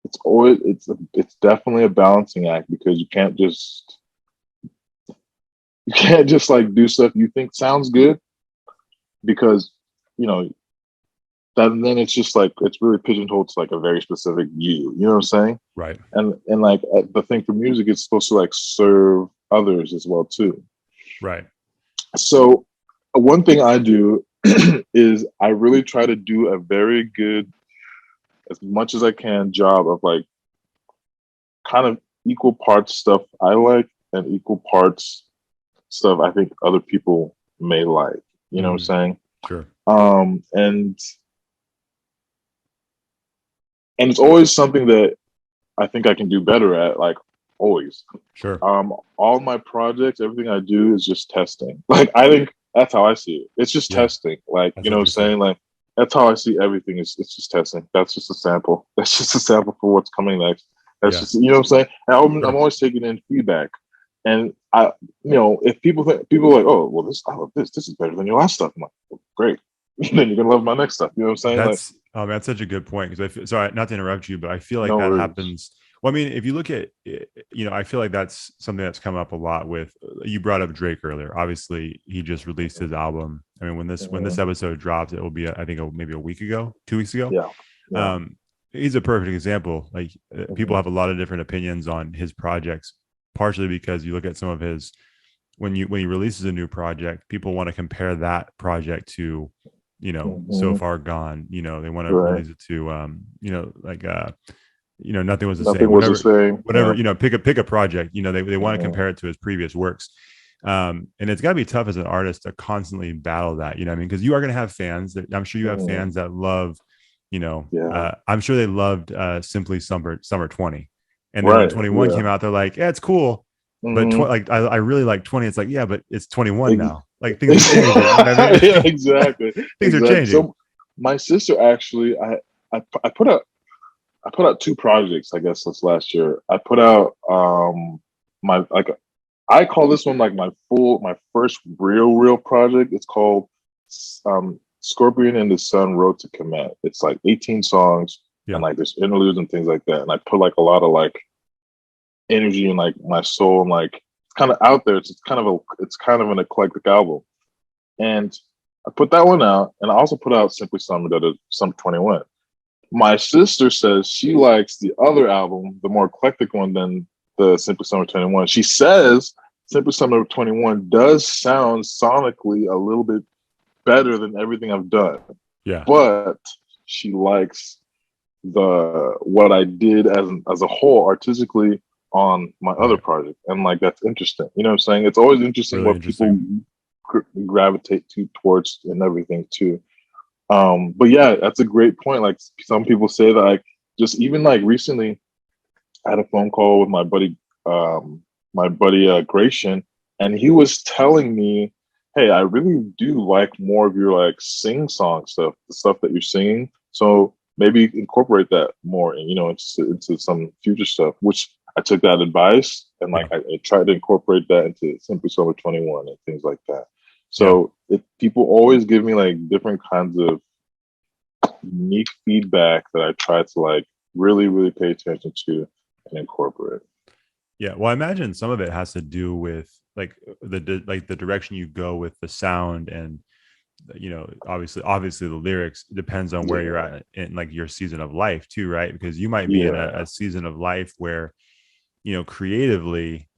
it's definitely a balancing act, because you can't just like do stuff you think sounds good, because you know then it's just like it's really pigeonholed to like a very specific you. You know what I'm saying? Right. And like the thing for music, it's supposed to like serve others as well too. Right. So one thing I do is I really try to do a very good, as much as I can, job of like kind of equal parts stuff I like and equal parts stuff I think other people may like. You know what I'm saying? Sure. And it's always something that I think I can do better at, like always. Sure. All my projects, everything I do is just testing. Like I think that's how I see it. It's just testing. Like, That's you know what I'm saying? Like that's how I see everything. It's just testing. That's just a sample. That's just a sample for what's coming next. That's just, you know what I'm saying? And I'm always taking in feedback. And if people are like, oh, well, this is better than your last stuff. I'm like, well, great. Then you're gonna love my next stuff. You know what I'm saying? That's such a good point, because I feel, sorry, not to interrupt you, but I feel like No that worries. happens. Well, I mean, if you look at, I feel like that's something that's come up a lot with. You brought up Drake earlier. Obviously, he just released his album. I mean, when this episode drops, it will be, I think, maybe a week ago, 2 weeks ago. Yeah. He's a perfect example. Like people have a lot of different opinions on his projects, partially because you look at some of his, when he releases a new project, people want to compare that project to, So Far Gone. They want to release it to, Nothing Was the Same. Whatever. Pick a project. They want to compare it to his previous works. And it's got to be tough as an artist to constantly battle that. You know what I mean? Because you are going to have fans that, I'm sure you have fans that love, I'm sure they loved Simply Summer 20. And then when 21 came out, they're like, yeah, it's cool. But I really like 20. It's like, yeah, but it's 21 now. Like things are changing. You know what I mean? Yeah, exactly. Things are changing. So my sister actually, I put out 2 projects, I guess, this last year. I put out I call this one like my first real project. It's called Scorpion and the Sun Road to Command. It's like 18 songs and like there's interludes and things like that. And I put like a lot of like energy in like my soul, and like it's kind of out there. It's kind of an eclectic album. And I put that one out, and I also put out Simply Summer, that is Summer 21. My sister says she likes the other album, the more eclectic one, than the Simply Summer 21. She says Simply Summer 21 does sound sonically a little bit better than everything I've done. Yeah. But she likes what I did as a whole artistically on my other project. And like, that's interesting. You know what I'm saying? It's always interesting really what people gravitate towards and everything too. But yeah, that's a great point. Like some people say that, like, just even like recently I had a phone call with my buddy Gratian, and he was telling me, hey, I really do like more of your like sing song stuff, the stuff that you're singing. So maybe incorporate that more and into some future stuff, which I took that advice And like I tried to incorporate that into Simply Summer 21 and things like that. So people always give me like different kinds of unique feedback that I try to like really, really pay attention to and incorporate. Yeah, well, I imagine some of it has to do with like the direction you go with the sound, and obviously the lyrics depends on where you're at in like your season of life too, right? Because you might be in a season of life where creatively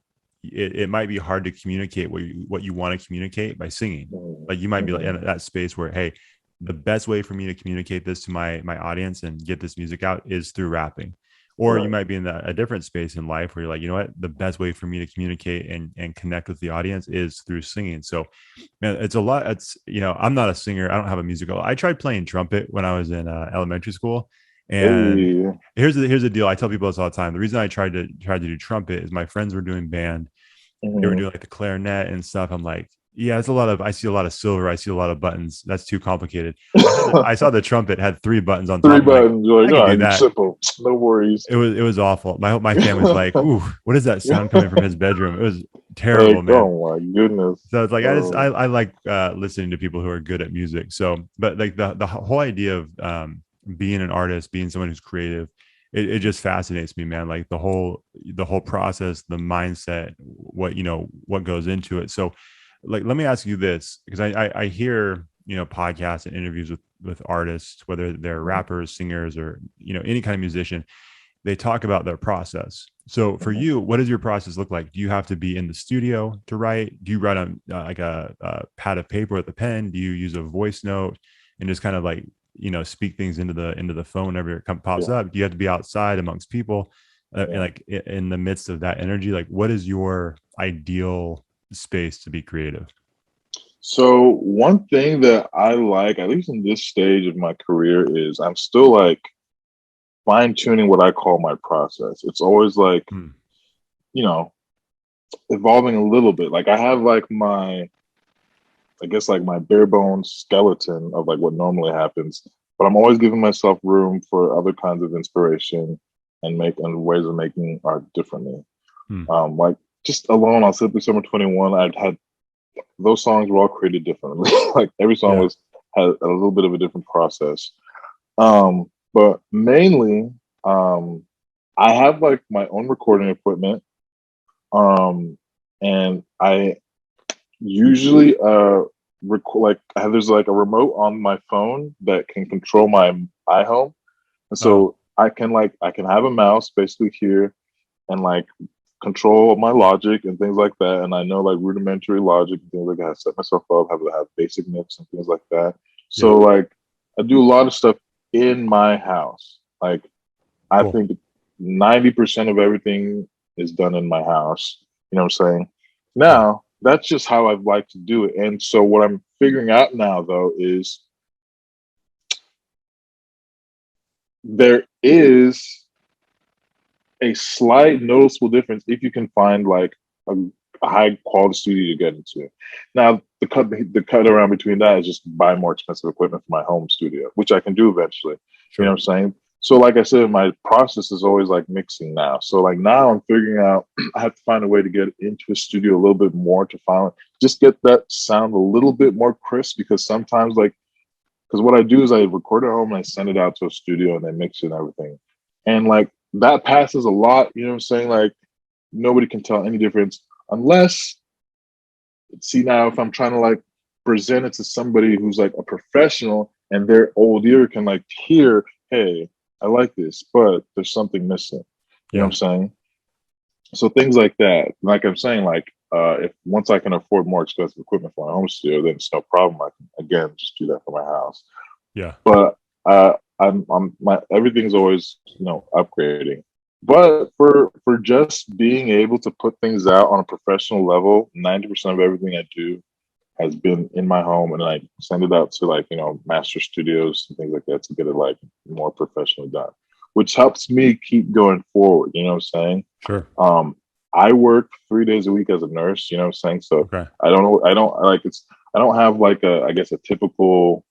it might be hard to communicate what you want to communicate by singing. Like you might be like in that space where, hey, the best way for me to communicate this to my audience and get this music out is through rapping. Or you might be in a different space in life where you're like, you know what, the best way for me to communicate and connect with the audience is through singing. So, man, it's a lot. It's, I'm not a singer. I don't have a musical. I tried playing trumpet when I was in elementary school. And here's the deal. I tell people this all the time. The reason I tried to do trumpet is my friends were doing band. They were doing like the clarinet and stuff. I'm like, yeah, I see a lot of silver. I see a lot of buttons. That's too complicated. I saw the trumpet had 3 buttons on top. 3 buttons. Like, I can do that. Simple. No worries. It was awful. My family's like, ooh, what is that sound coming from his bedroom? It was terrible, man. Oh my goodness. So it's like, I like listening to people who are good at music. So, but like the whole idea of being an artist, being someone who's creative, it just fascinates me, man. Like the whole process, the mindset, what goes into it. So like, let me ask you this, because I hear, podcasts and interviews with artists, whether they're rappers, singers, or, any kind of musician, they talk about their process. So for you, what does your process look like? Do you have to be in the studio to write? Do you write on like a pad of paper with a pen? Do you use a voice note and just kind of like, speak things into the phone whenever it pops up? Do you have to be outside amongst people and like in the midst of that energy? Like, what is your ideal space to be creative? So one thing that I like, at least in this stage of my career, is I'm still like fine tuning what I call my process. It's always like, evolving a little bit. Like I have like my bare bones skeleton of like what normally happens, but I'm always giving myself room for other kinds of inspiration and ways of making art differently. Like just alone on Simply Summer 21, I'd had those songs were all created differently. Like every song had a little bit of a different process. But mainly, I have like my own recording equipment. And I usually there's like a remote on my phone that can control my iHome. And so I can have a mouse basically here and like control my Logic and things like that. And I know like rudimentary Logic and things like that. I set myself up, have basic mix and things like that. So like I do a lot of stuff in my house. Like I think 90% of everything is done in my house. You know what I'm saying? Now, that's just how I'd like to do it. And so what I'm figuring out now though is there is a slight noticeable difference if you can find like a high quality studio to get into. Now the cut around between that is just buy more expensive equipment for my home studio, which I can do eventually. You know what I'm saying? So like I said, my process is always like mixing now. So like now I'm figuring out I have to find a way to get into a studio a little bit more to finally just get that sound a little bit more crisp, because sometimes because what I do is I record at home and I send it out to a studio and they mix it and everything. And like that passes a lot, you know what I'm saying? Like nobody can tell any difference unless, see now if I'm trying to like present it to somebody who's like a professional and their old ear can like hear, hey, I like this, but there's something missing. You know what I'm saying? So things like that. Like I'm saying, like if once I can afford more expensive equipment for my home studio, then it's no problem. I can again just do that for my house. Yeah. But my everything's always upgrading. But for just being able to put things out on a professional level, 90% of everything I do has been in my home, and I send it out to like master studios and things like that to get it like more professionally done, which helps me keep going forward. You know what I'm saying? Sure. I work 3 days a week as a nurse. You know what I'm saying? So I don't have like a typical.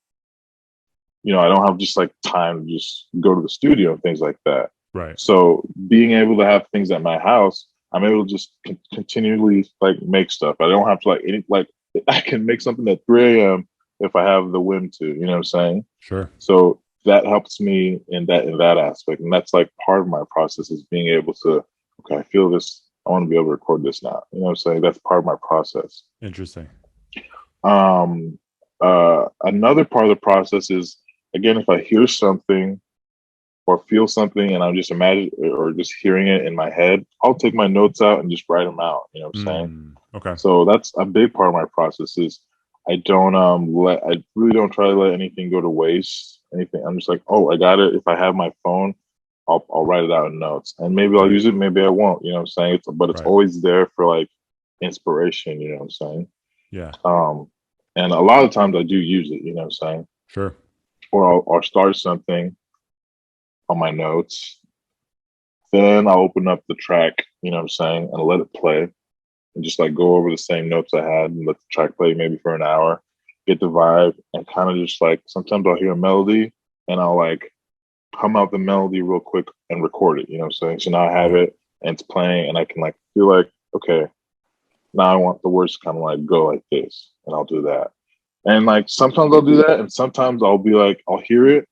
I don't have just like time to just go to the studio and things like that. Right. So being able to have things at my house, I'm able to just continually like make stuff. I don't have to I can make something at 3 a.m. if I have the whim to, you know what I'm saying? Sure. So that helps me in that aspect. And that's like part of my process is being able to, okay, I feel this, I want to be able to record this now. You know what I'm saying? That's part of my process. Interesting. Another part of the process is, again, if I hear something or feel something and I'm just imagining or just hearing it in my head, I'll take my notes out and just write them out. You know what I'm saying? Okay. So that's a big part of my process is I really don't try to let anything go to waste. Anything. I'm just like, oh, I got it. If I have my phone, I'll write it out in notes. And maybe I'll use it, maybe I won't, you know what I'm saying? It's always there for like inspiration, you know what I'm saying? Yeah. And a lot of times I do use it, you know what I'm saying? Sure. Or I'll start something on my notes. Then I'll open up the track, you know what I'm saying, and let it play and just like go over the same notes I had and let the track play maybe for an hour, get the vibe, and kind of just like sometimes I'll hear a melody and I'll like hum out the melody real quick and record it, you know what I'm saying? So now I have it and it's playing and I can like feel like, okay, now I want the words to kind of like go like this, and I'll do that. And like sometimes I'll do that, and sometimes I'll be like, I'll hear it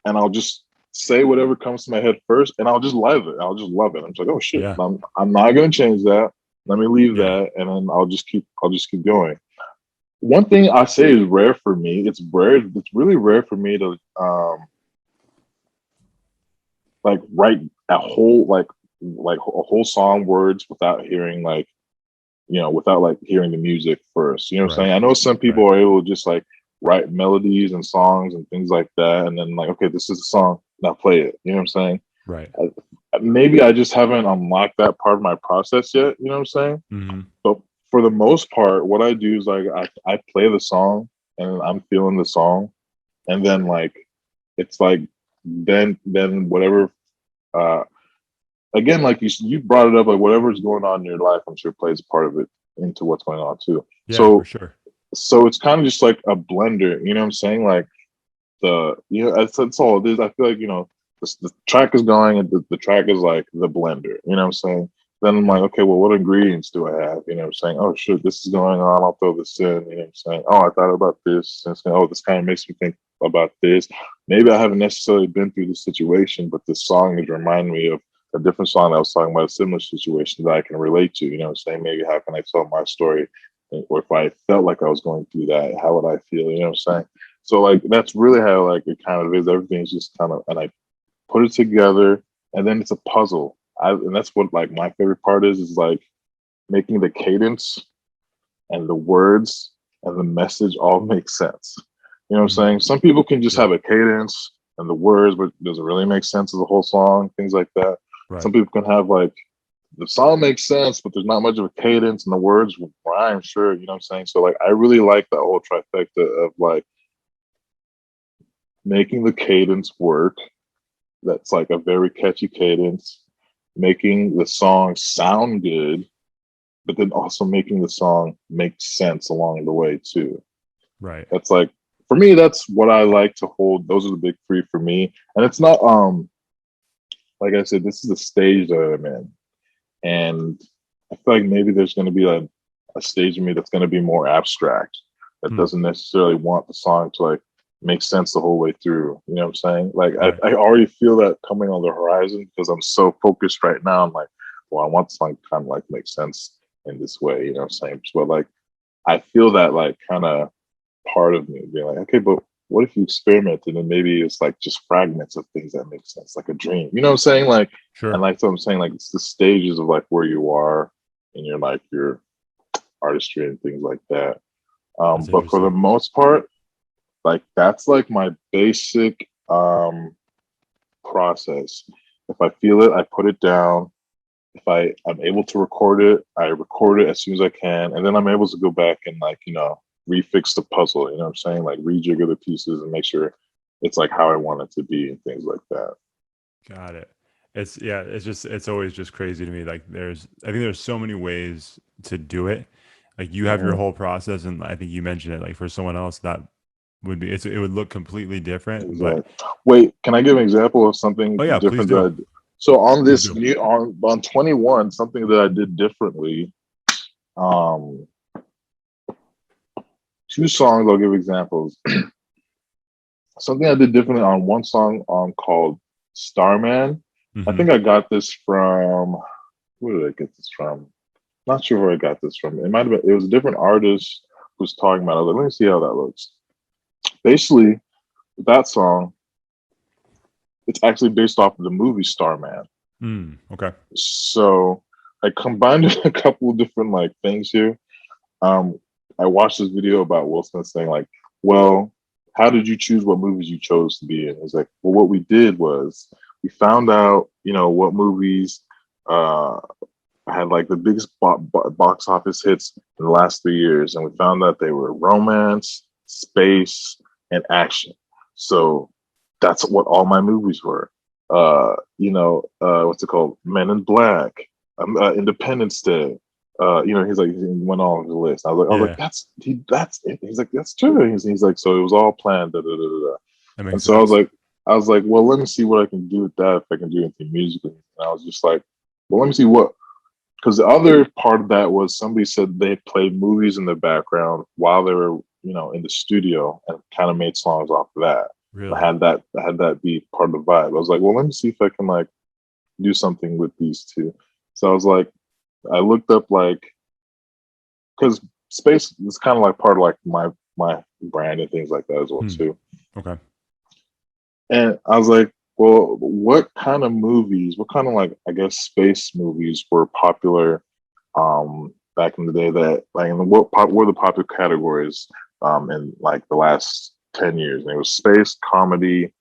and I'll just say whatever comes to my head first, and I'll just love it. I'll just love it. I'm just like, oh shit, Yeah. I'm not gonna change that. Let me leave that, and then I'll just keep going. One thing I say is rare for me. It's rare. It's really rare for me to like write a whole like a whole song words without hearing like, you know, without like hearing the music first. You know what I'm saying? I know some people are able to just like write melodies and songs and things like that, and then like, okay, this is a song, now play it. You know what I'm saying? Right. Maybe I just haven't unlocked that part of my process yet. You know what I'm saying? Mm-hmm. But for the most part, what I do is like I play the song and I'm feeling the song, and then like it's like then whatever. Again, like you brought it up, like whatever's going on in your life, I'm sure plays a part of it into what's going on too. Yeah, so for sure. So it's kind of just like a blender. You know what I'm saying? Like that's all it is. I feel like, you know, the track is going and the track is like the blender. You know what I'm saying? Then I'm like, okay, well, what ingredients do I have? You know what I'm saying? Oh, shit, this is going on. I'll throw this in. You know what I'm saying? Oh, I thought about this. And saying, oh, this kind of makes me think about this. Maybe I haven't necessarily been through this situation, but this song is reminding me of a different song that I was talking about, a similar situation that I can relate to. You know what I'm saying? Maybe how can I tell my story? Or if I felt like I was going through that, how would I feel? You know what I'm saying? So like that's really how like it kind of is. Everything's just kind of, and I put it together, and then it's a puzzle. And that's what like my favorite part is like making the cadence and the words and the message all make sense. You know what I'm saying? Some people can just have a cadence and the words, but does it really make sense as a whole song? Things like that. Right. Some people can have like the song makes sense, but there's not much of a cadence and the words rhyme, sure, you know what I'm saying? So like I really like that whole trifecta of like making the cadence work. That's like a very catchy cadence, making the song sound good, but then also making the song make sense along the way too. Right. That's like, for me, that's what I like to hold. Those are the big three for me. And it's not, like I said, this is the stage that I'm in. And I feel like maybe there's going to be a stage of me that's going to be more abstract, that doesn't necessarily want the song to like make sense the whole way through. You know what I'm saying? Like I already feel that coming on the horizon because I'm so focused right now. I'm like, well, I want the song to kind of like make sense in this way. You know what I'm saying? But like, I feel that like kind of part of me being like, okay, but what if you experimented and maybe it's like just fragments of things that make sense, like a dream. You know what I'm saying? Like, and like so I'm saying, like it's the stages of like where you are in your like your artistry and things like that. But for the most part, like that's like my basic process. If I feel it, I put it down. If I'm able to record it, I record it as soon as I can, and then I'm able to go back and like, you know, refix the puzzle, you know what I'm saying? Like rejigger the pieces and make sure it's like how I want it to be and things like that. Got it. It's always just crazy to me. Like I think there's so many ways to do it. Like you have your whole process, and I think you mentioned it, like for someone else that would be, it would look completely different. Exactly. But wait, can I give an example of something different? Please do. So on this new on 21, something that I did differently. Two songs, I'll give examples. Something I did differently on one song called Starman. I think I got this from, where did I get this from? Not sure where I got this from. It might have been, it was a different artist who was talking about it. I was like, let me see how that looks. Basically, that song, it's actually based off of the movie Starman. Okay. So I combined a couple of different like things here. I watched this video about Will Smith saying like, well, how did you choose what movies you chose to be in? He's like, well, what we did was we found out, what movies had like the biggest box office hits in the last 3 years. And we found out they were romance, space, and action. So that's what all my movies were. What's it called? Men in Black, Independence Day. He's like, he went on the list. I was like, that's it. He's like, that's true. He's like, so it was all planned. Da, da, da, da, da. And so sense. I was like, well, let me see what I can do with that if I can do anything musically. And I was just like, well, let me see what, because the other part of that was somebody said they played movies in the background while they were, in the studio and kind of made songs off of that. Really? I had that be part of the vibe. I was like, well, let me see if I can like do something with these two. So I was like, I looked up because space is kind of like part of like my brand and things like that as well too. Okay. And I was like, well, what kind of movies, what kind of like, I guess, space movies were popular back in the day that like, what were the popular categories in like the last 10 years? And it was space, comedy,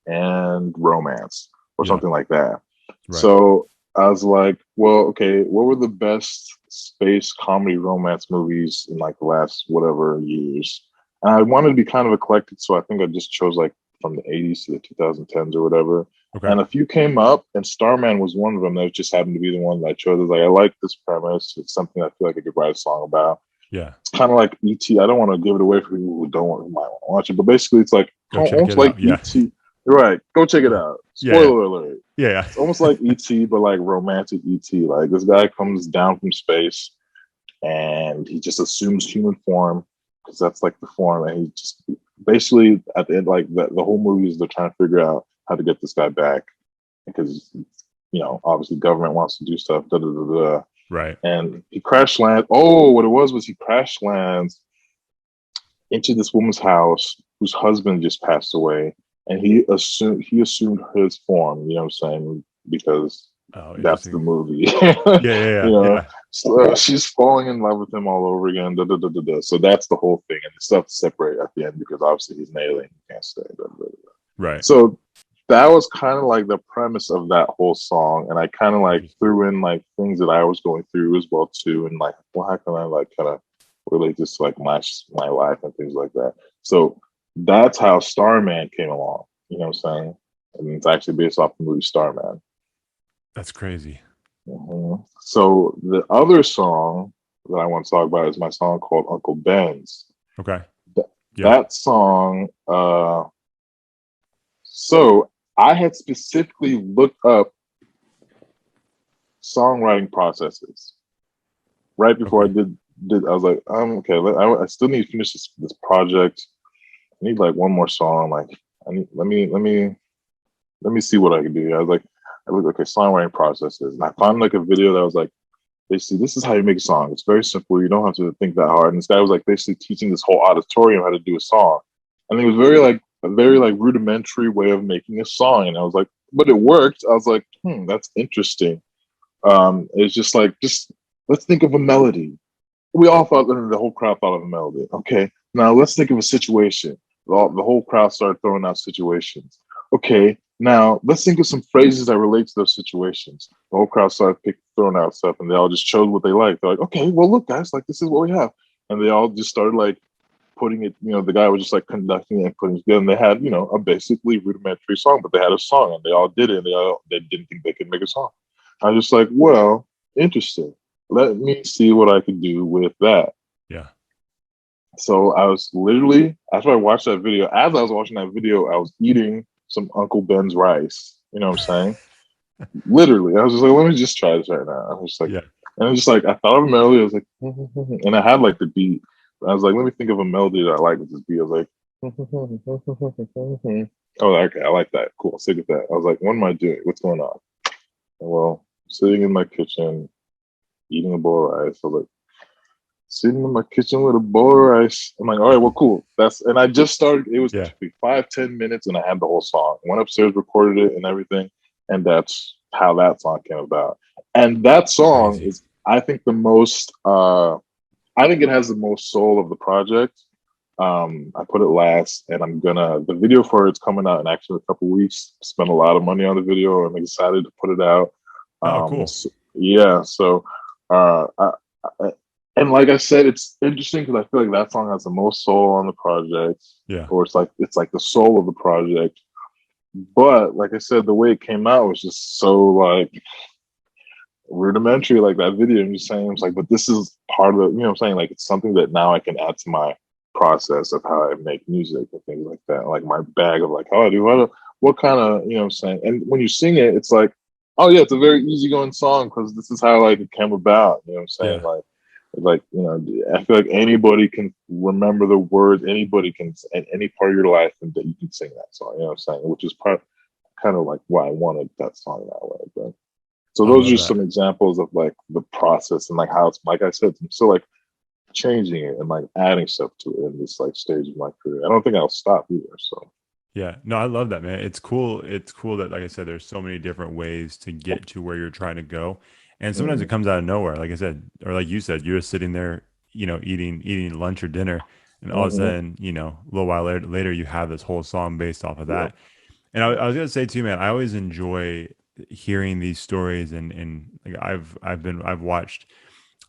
and romance or something like that. Right. So I was like, well, okay, what were the best space comedy romance movies in like the last whatever years? And I wanted to be kind of eclectic, so I think I just chose like from the 80s to the 2010s or whatever. Okay. And a few came up, and Starman was one of them. That just happened to be the one that I chose. I was like, I like this premise. It's something I feel like I could write a song about. Yeah. It's kind of like E.T. I don't want to give it away for people who might want to watch it, but basically it's like almost like E.T. Right. Go check it out. Spoiler alert. Yeah. It's almost like E.T., but like romantic E.T. Like this guy comes down from space and he just assumes human form because that's like the form. And he just basically at the end, like the whole movie is they're trying to figure out how to get this guy back because, obviously government wants to do stuff. Da, da, da, da. Right. And he crash lands. Oh, what it was he crash lands into this woman's house whose husband just passed away. And he assumed his form, you know what I'm saying? Because that's the movie. Yeah. So, she's falling in love with him all over again. Da, da, da, da, da. So that's the whole thing. And the stuff separate at the end because obviously he's an alien. He can't stay. Da, da, da, da. Right. So that was kind of like the premise of that whole song. And I kind of like threw in like things that I was going through as well too. And like, well, how can I like kind of relate this to like my life and things like that? So that's how Starman came along. You know what I'm saying? And it's actually based off the movie Starman. That's crazy. Mm-hmm. So the other song that I want to talk about is my song called Uncle Ben's. Okay. That song. So I had specifically looked up songwriting processes right before I did. I was like, okay, I still need to finish this project. I need like one more song. Like, let me see what I can do. I was like, okay, songwriting processes. And I found like a video that was like, basically, this is how you make a song. It's very simple. You don't have to think that hard. And this guy was like basically teaching this whole auditorium how to do a song. And it was a very rudimentary way of making a song. And I was like, but it worked. I was like, that's interesting. It's just like, let's think of a melody. We all thought, the whole crowd thought of a melody. Okay, now let's think of a situation. The whole crowd started throwing out situations. Okay, now let's think of some phrases that relate to those situations. The whole crowd started throwing out stuff, and they all just chose what they liked. They're like, okay, well, look, guys, like this is what we have. And they all just started like putting it, the guy was just like conducting it and putting it together. And they had, a basically rudimentary song, but they had a song and they all did it. And they didn't think they could make a song. I was just like, well, interesting. Let me see what I can do with that. Yeah. So I was literally, after I watched that video, as I was watching that video, I was eating some Uncle Ben's rice. You know what I'm saying? Literally, I was just like, let me just try this right now. I was just like, Yeah. and I was just like, I thought of a melody. I was like, and I had like the beat. I was like, let me think of a melody that I like with this beat. I was like, oh, okay, I like that. Cool, stick with that. I was like, what am I doing? What's going on? And well, sitting in my kitchen, eating a bowl of rice. I was like, sitting in my kitchen with a bowl of rice. I'm like, all right, well, cool. And I just started. It was Yeah. 5-10 minutes, and I had the whole song. Went upstairs, recorded it, and everything, and that's how that song came about. And that song Crazy. is, I think, the most. I think it has the most soul of the project. I put it last, and the video for it's coming out in actually a couple weeks. Spent a lot of money on the video, and I'm excited to put it out. Oh, cool. Yeah, so I, and like I said, it's interesting because I feel like that song has the most soul on the project. Yeah. Or it's like the soul of the project. But like I said, the way it came out was just so like rudimentary, like that video. I'm just saying, it's like, but this is part of the, you know what I'm saying? Like it's something that now I can add to my process of how I make music and things like that. Like my bag of like, oh, what kind of, you know what I'm saying? And when you sing it, it's like, oh yeah, it's a very easygoing song because this is how like it came about. You know what I'm saying? Yeah. Like, you know, I feel like anybody can remember the words. Anybody can, at any part of your life, and that you can sing that song. You know what I'm saying? Which is kind of like why I wanted that song that way. But so I those are love just that. some examples of like the process and like how it's, like I said, I'm still like changing it and like adding stuff to it in this like stage of my career. I don't think I'll stop either. So Yeah. No, I love that, man. It's cool. It's cool that, like I said, there's so many different ways to get to where you're trying to go. And sometimes it mm, comes out of nowhere. Like I said, or like you said, you're just sitting there, eating lunch or dinner. And all of a mm-hmm, sudden, a little while later, you have this whole song based off of yeah, that. And I, yeah. I was gonna say too, man, I always enjoy hearing these stories, and like I've watched,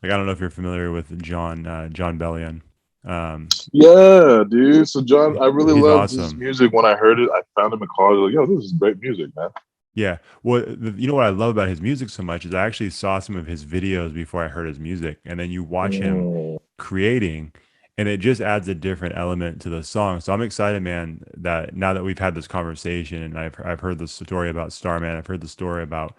like, I don't know if you're familiar with John Bellion. Um, Yeah, dude. So John, I really he's loved his awesome. music when I heard it. I found him in college. Like, yo, this is great music, man. Yeah. Well, you know what I love about his music so much is I actually saw some of his videos before I heard his music, and then you watch him Mm, creating, and it just adds a different element to the song. So I'm excited, man, that now that we've had this conversation, and I've heard the story about Starman, I've heard the story about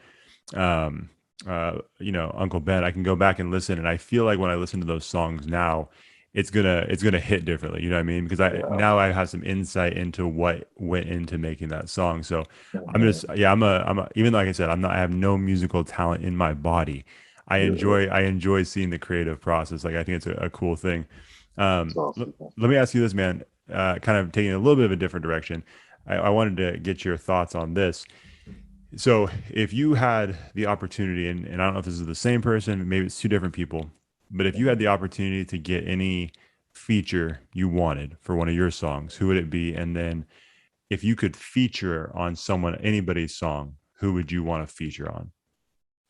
um Uncle Ben, I can go back and listen, and I feel like when I listen to those songs now, it's gonna hit differently, you know what I mean? Because yeah. I have some insight into what went into making that song. So I'm Mhm. just, yeah, I'm a, even though, like I said, I have no musical talent in my body, Yeah, I enjoy seeing the creative process. Like, I think it's a cool thing. it's Let awesome. me ask you this, man, kind of taking a little bit of a different direction. I wanted to get your thoughts on this. So if you had the opportunity, and I don't know if this is the same person, maybe it's two different people, but if you had Mhm. the opportunity to get any feature you wanted for one of your songs, who would it be? And then if you could feature on anybody's song, who would you want to feature on?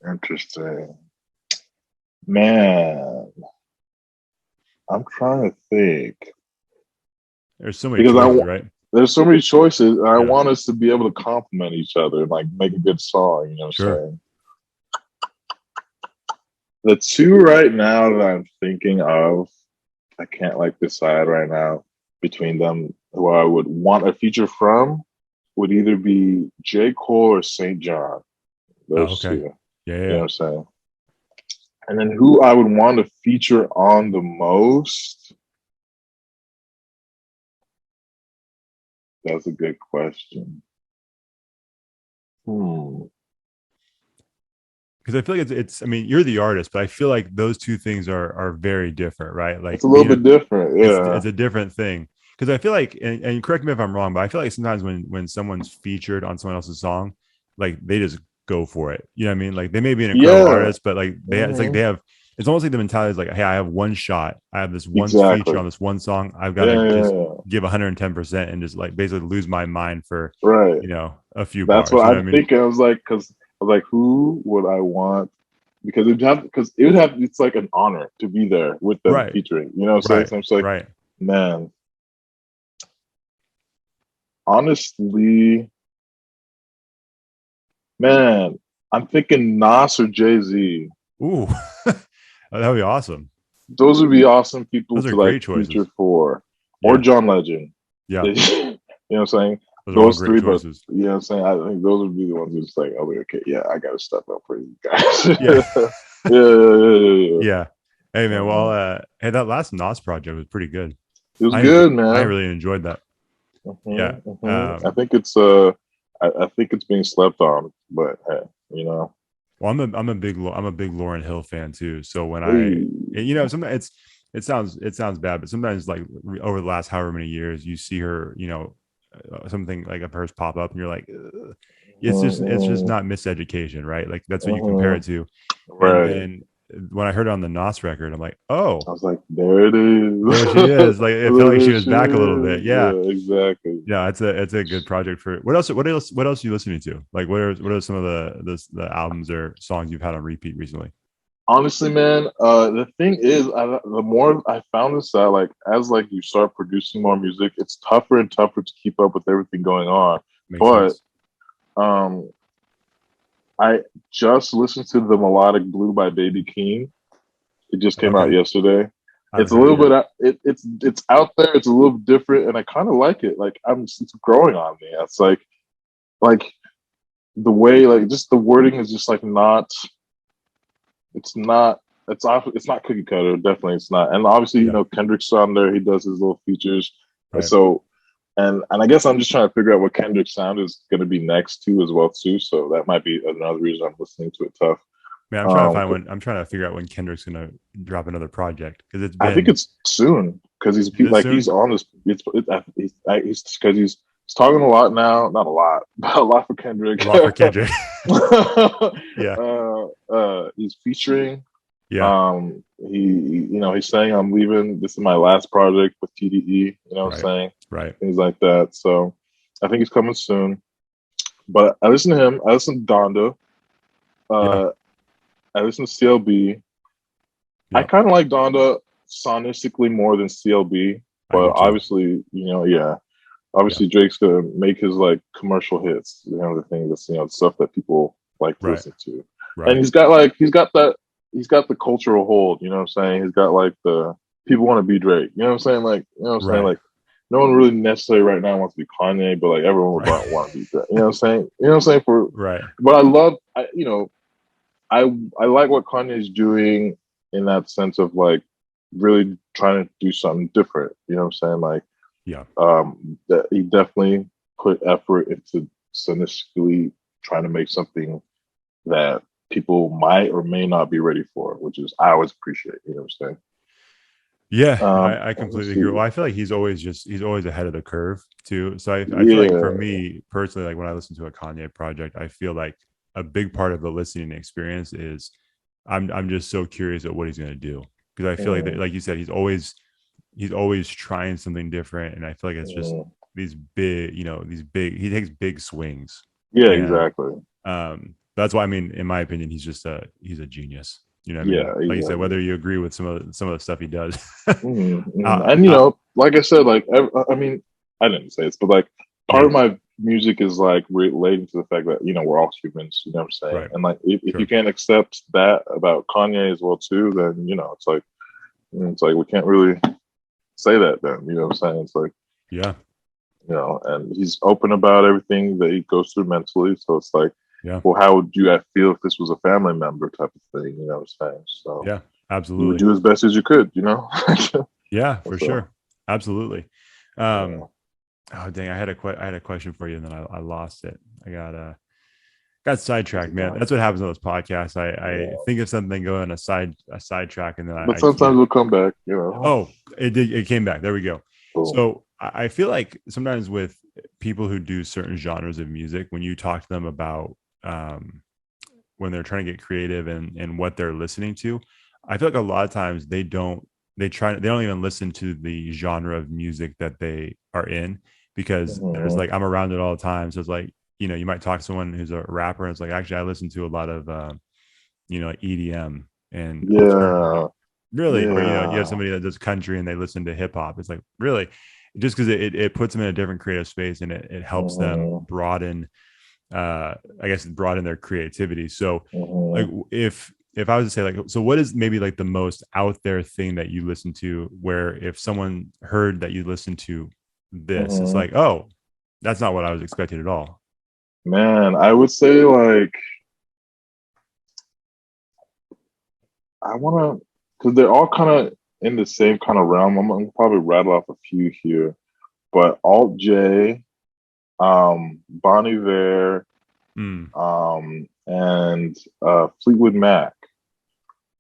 Interesting, man. I'm trying to think There's so many because choices, right? there's so many choices. And I Yeah, want us to be able to complement each other and like make a good song. You know what I'm sure. saying? The two right now that I'm thinking of, I can't like decide right now between them who I would want a feature from would either be J. Cole or St. John. Oh, Those two. okay. You Yeah, yeah, know what yeah. I'm saying? And then who I would want to feature on the most? That's a good question. Hmm. Because I feel like I mean, you're the artist, but I feel like those two things are very different, right? Like It's a little being bit different. Yeah. it's a different thing. Because I feel like, and correct me if I'm wrong, but I feel like sometimes when someone's featured on someone else's song, like they just go for it. You know what I mean? Like they may be an incredible Yeah. artist, but like it's like Hmm. they have, it's almost like the mentality is like, hey, I have one shot, I have this one feature Exactly. on this one song, I've got Yeah, to yeah, just yeah. give 110% and just like basically lose my mind for Right. a few That's bars. what You know what I'm I mean? thinking. I was like, because I was like, who would I want? Because it would have, it's like an honor to be there with them Right, featuring. You know what I'm saying? right, So I'm just like, right. man, honestly, man, I'm thinking Nas or Jay-Z. Ooh, that would be awesome. Those would be awesome people Those are to like great feature choices. for. Or Yeah, John Legend. yeah. You know what I'm saying? Those are all those great three, but choices. you know what I'm saying? I think those would be the ones who's like, oh, okay, yeah, I gotta step up for you guys. Yeah. Yeah. Yeah. Hey man, well, Uh, hey, that last Nos project was pretty good. it was good, I man. really enjoyed that. Yeah. I think it's I think it's being slept on, but hey, you know, Well, I'm a big Lauryn Hill fan too. So when hey, sometimes it sounds bad, but sometimes like over the last however many years, you see her, something like of hers pop up, and you're like, ugh. It's just not miseducation, right? Like that's what you compare it to. And right. then when I heard it on the Nos record, I'm like, oh, I was like, there it is. there she is. Like it felt like she There was she back a little bit. is. Yeah. Yeah, exactly. Yeah, it's a good project for what else are you listening to? Like what are some of the albums or songs you've had on repeat recently? Honestly, man, the thing is, the more I found this out, like as like you start producing more music, it's tougher and tougher to keep up with everything going on. Makes But sense. um, I just listened to the Melodic Blue by Baby Keem. It just came out Okay. yesterday. I It's haven't a heard it little yet. bit, it's out there. It's a little different, and I kind of like it. Like it's growing on me. It's like the way, like just the wording is just like not. It's not. It's not cookie cutter. Definitely, it's not. And obviously, you Yeah. know, Kendrick's on there. He does his little features. And Right. so, and I guess I'm just trying to figure out what Kendrick's sound is going to be next too, as well too. So that might be another reason I'm listening to it tough. Man, Um, I'm trying to figure out when Kendrick's gonna drop another project because I think it's soon because is it like he's soon? on this. He's because he's talking a lot now. Not a lot, but a lot for Kendrick. A lot for Kendrick. Yeah. He's featuring. Yeah. He's saying I'm leaving. This is my last project with TDE. You know what I'm Right. saying? Right. Things like that. So I think he's coming soon. But I listen to him. I listen to Donda. Yeah. Uh, I listen to CLB. I Yeah. kind of like Donda sonistically more than CLB, I but do too. obviously, you know, yeah, Yeah. obviously Drake's gonna make his like commercial hits. You know, the thing that's the stuff that people like to Right. listen to, and Right. he's got the cultural hold. You know what I'm saying? He's got like the people want to be Drake. You know what I'm saying? Like you know what I'm saying? Right. Like no one really necessarily right now wants to be Kanye, but like everyone would Right. want to be Drake. You know what I'm saying? You know what I'm saying? Right. But I love I I like what Kanye's doing in that sense of like really trying to do something different. You know what I'm saying? Like Yeah. that he definitely put effort into cynically trying to make something that people might or may not be ready for, which is I always appreciate. You know what I'm Yeah, saying? I Let's completely agree. see. Well, I feel like he's always ahead of the curve too. So I feel like for Yeah. me personally, like when I listen to a Kanye project, I feel like a big part of the listening experience is I'm just so curious at what he's gonna do because I feel like that, Mm, like you said, he's always trying something different, and I feel like it's just mm. he takes big swings, Yeah, and exactly. that's why I mean, in my opinion, he's a genius. You know what I mean? Yeah, Like you said, exactly. whether you agree with some of the stuff he does, And uh, like I said, like I mean, I didn't say this, but like part yeah, of my music is like relating to the fact that we're all humans. You know what I'm saying? right, And like if you sure, can't accept that about Kanye as well too, then it's like we can't really say that. Then you know what I'm saying? It's like yeah, and he's open about everything that he goes through mentally. So it's like, yeah, well, how would you feel if this was a family member type of thing? You know what I'm saying? So yeah, you would absolutely, do as best as you could. You know? yeah, for So. sure, absolutely. Yeah. Oh dang, I had a question for you, and then I lost it. I got sidetracked, man. That's what happens on those podcasts. I Yeah. think of something, go on a sidetrack, and then But I can't. sometimes we'll come back, you know. Oh, it came back. There we go. Cool. So I feel like sometimes with people who do certain genres of music, when you talk to them about um, when they're trying to get creative and what they're listening to, I feel like a lot of times they don't even listen to the genre of music that they are in because there's Hmm. like I'm around it all the time. So it's like, you might talk to someone who's a rapper and it's like actually I listen to a lot of like EDM and alternative rock. Yeah. Really? Or you have Yeah. somebody that does country and they listen to hip hop. It's like really just because it puts them in a different creative space and it helps them Hmm. broaden I guess broaden their creativity. So like Hmm. if I was to say like so what is maybe like the most out there thing that you listen to where if someone heard that you listen to this, it's Hmm. like, oh, That's not what I was expecting at all. Man, I would say like I want to, because they're all kind of in the same kind of realm. I'm gonna probably rattle off a few here, but Alt J, Bon Iver, Mm. and Fleetwood Mac.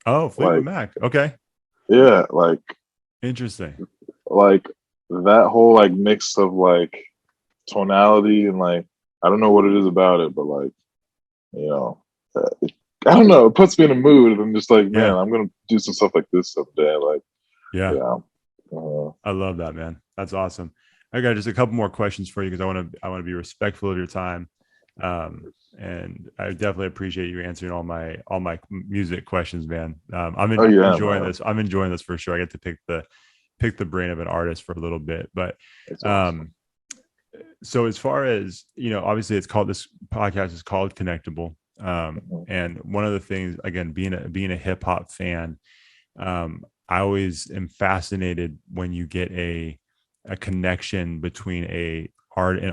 Oh, Fleetwood Like, Mac. Okay. yeah, like Interesting. like that whole like mix of like tonality and like I don't know what it is about it, but like you know, I don't know. It puts me in a mood, and I'm just like, man, Yeah. I'm gonna do some stuff like this someday. Like, Yeah. yeah, I love that, man. That's awesome. I got just a couple more questions for you because I want to be respectful of your time. And I definitely appreciate you answering all my music questions, man. oh yeah, Enjoying man, this. I'm enjoying this for sure. I get to pick the brain of an artist for a little bit. But it's awesome. um, so as far as obviously this podcast is called Connectable. Mhm. And one of the things, again, being a hip hop fan, I always am fascinated when you get a connection between an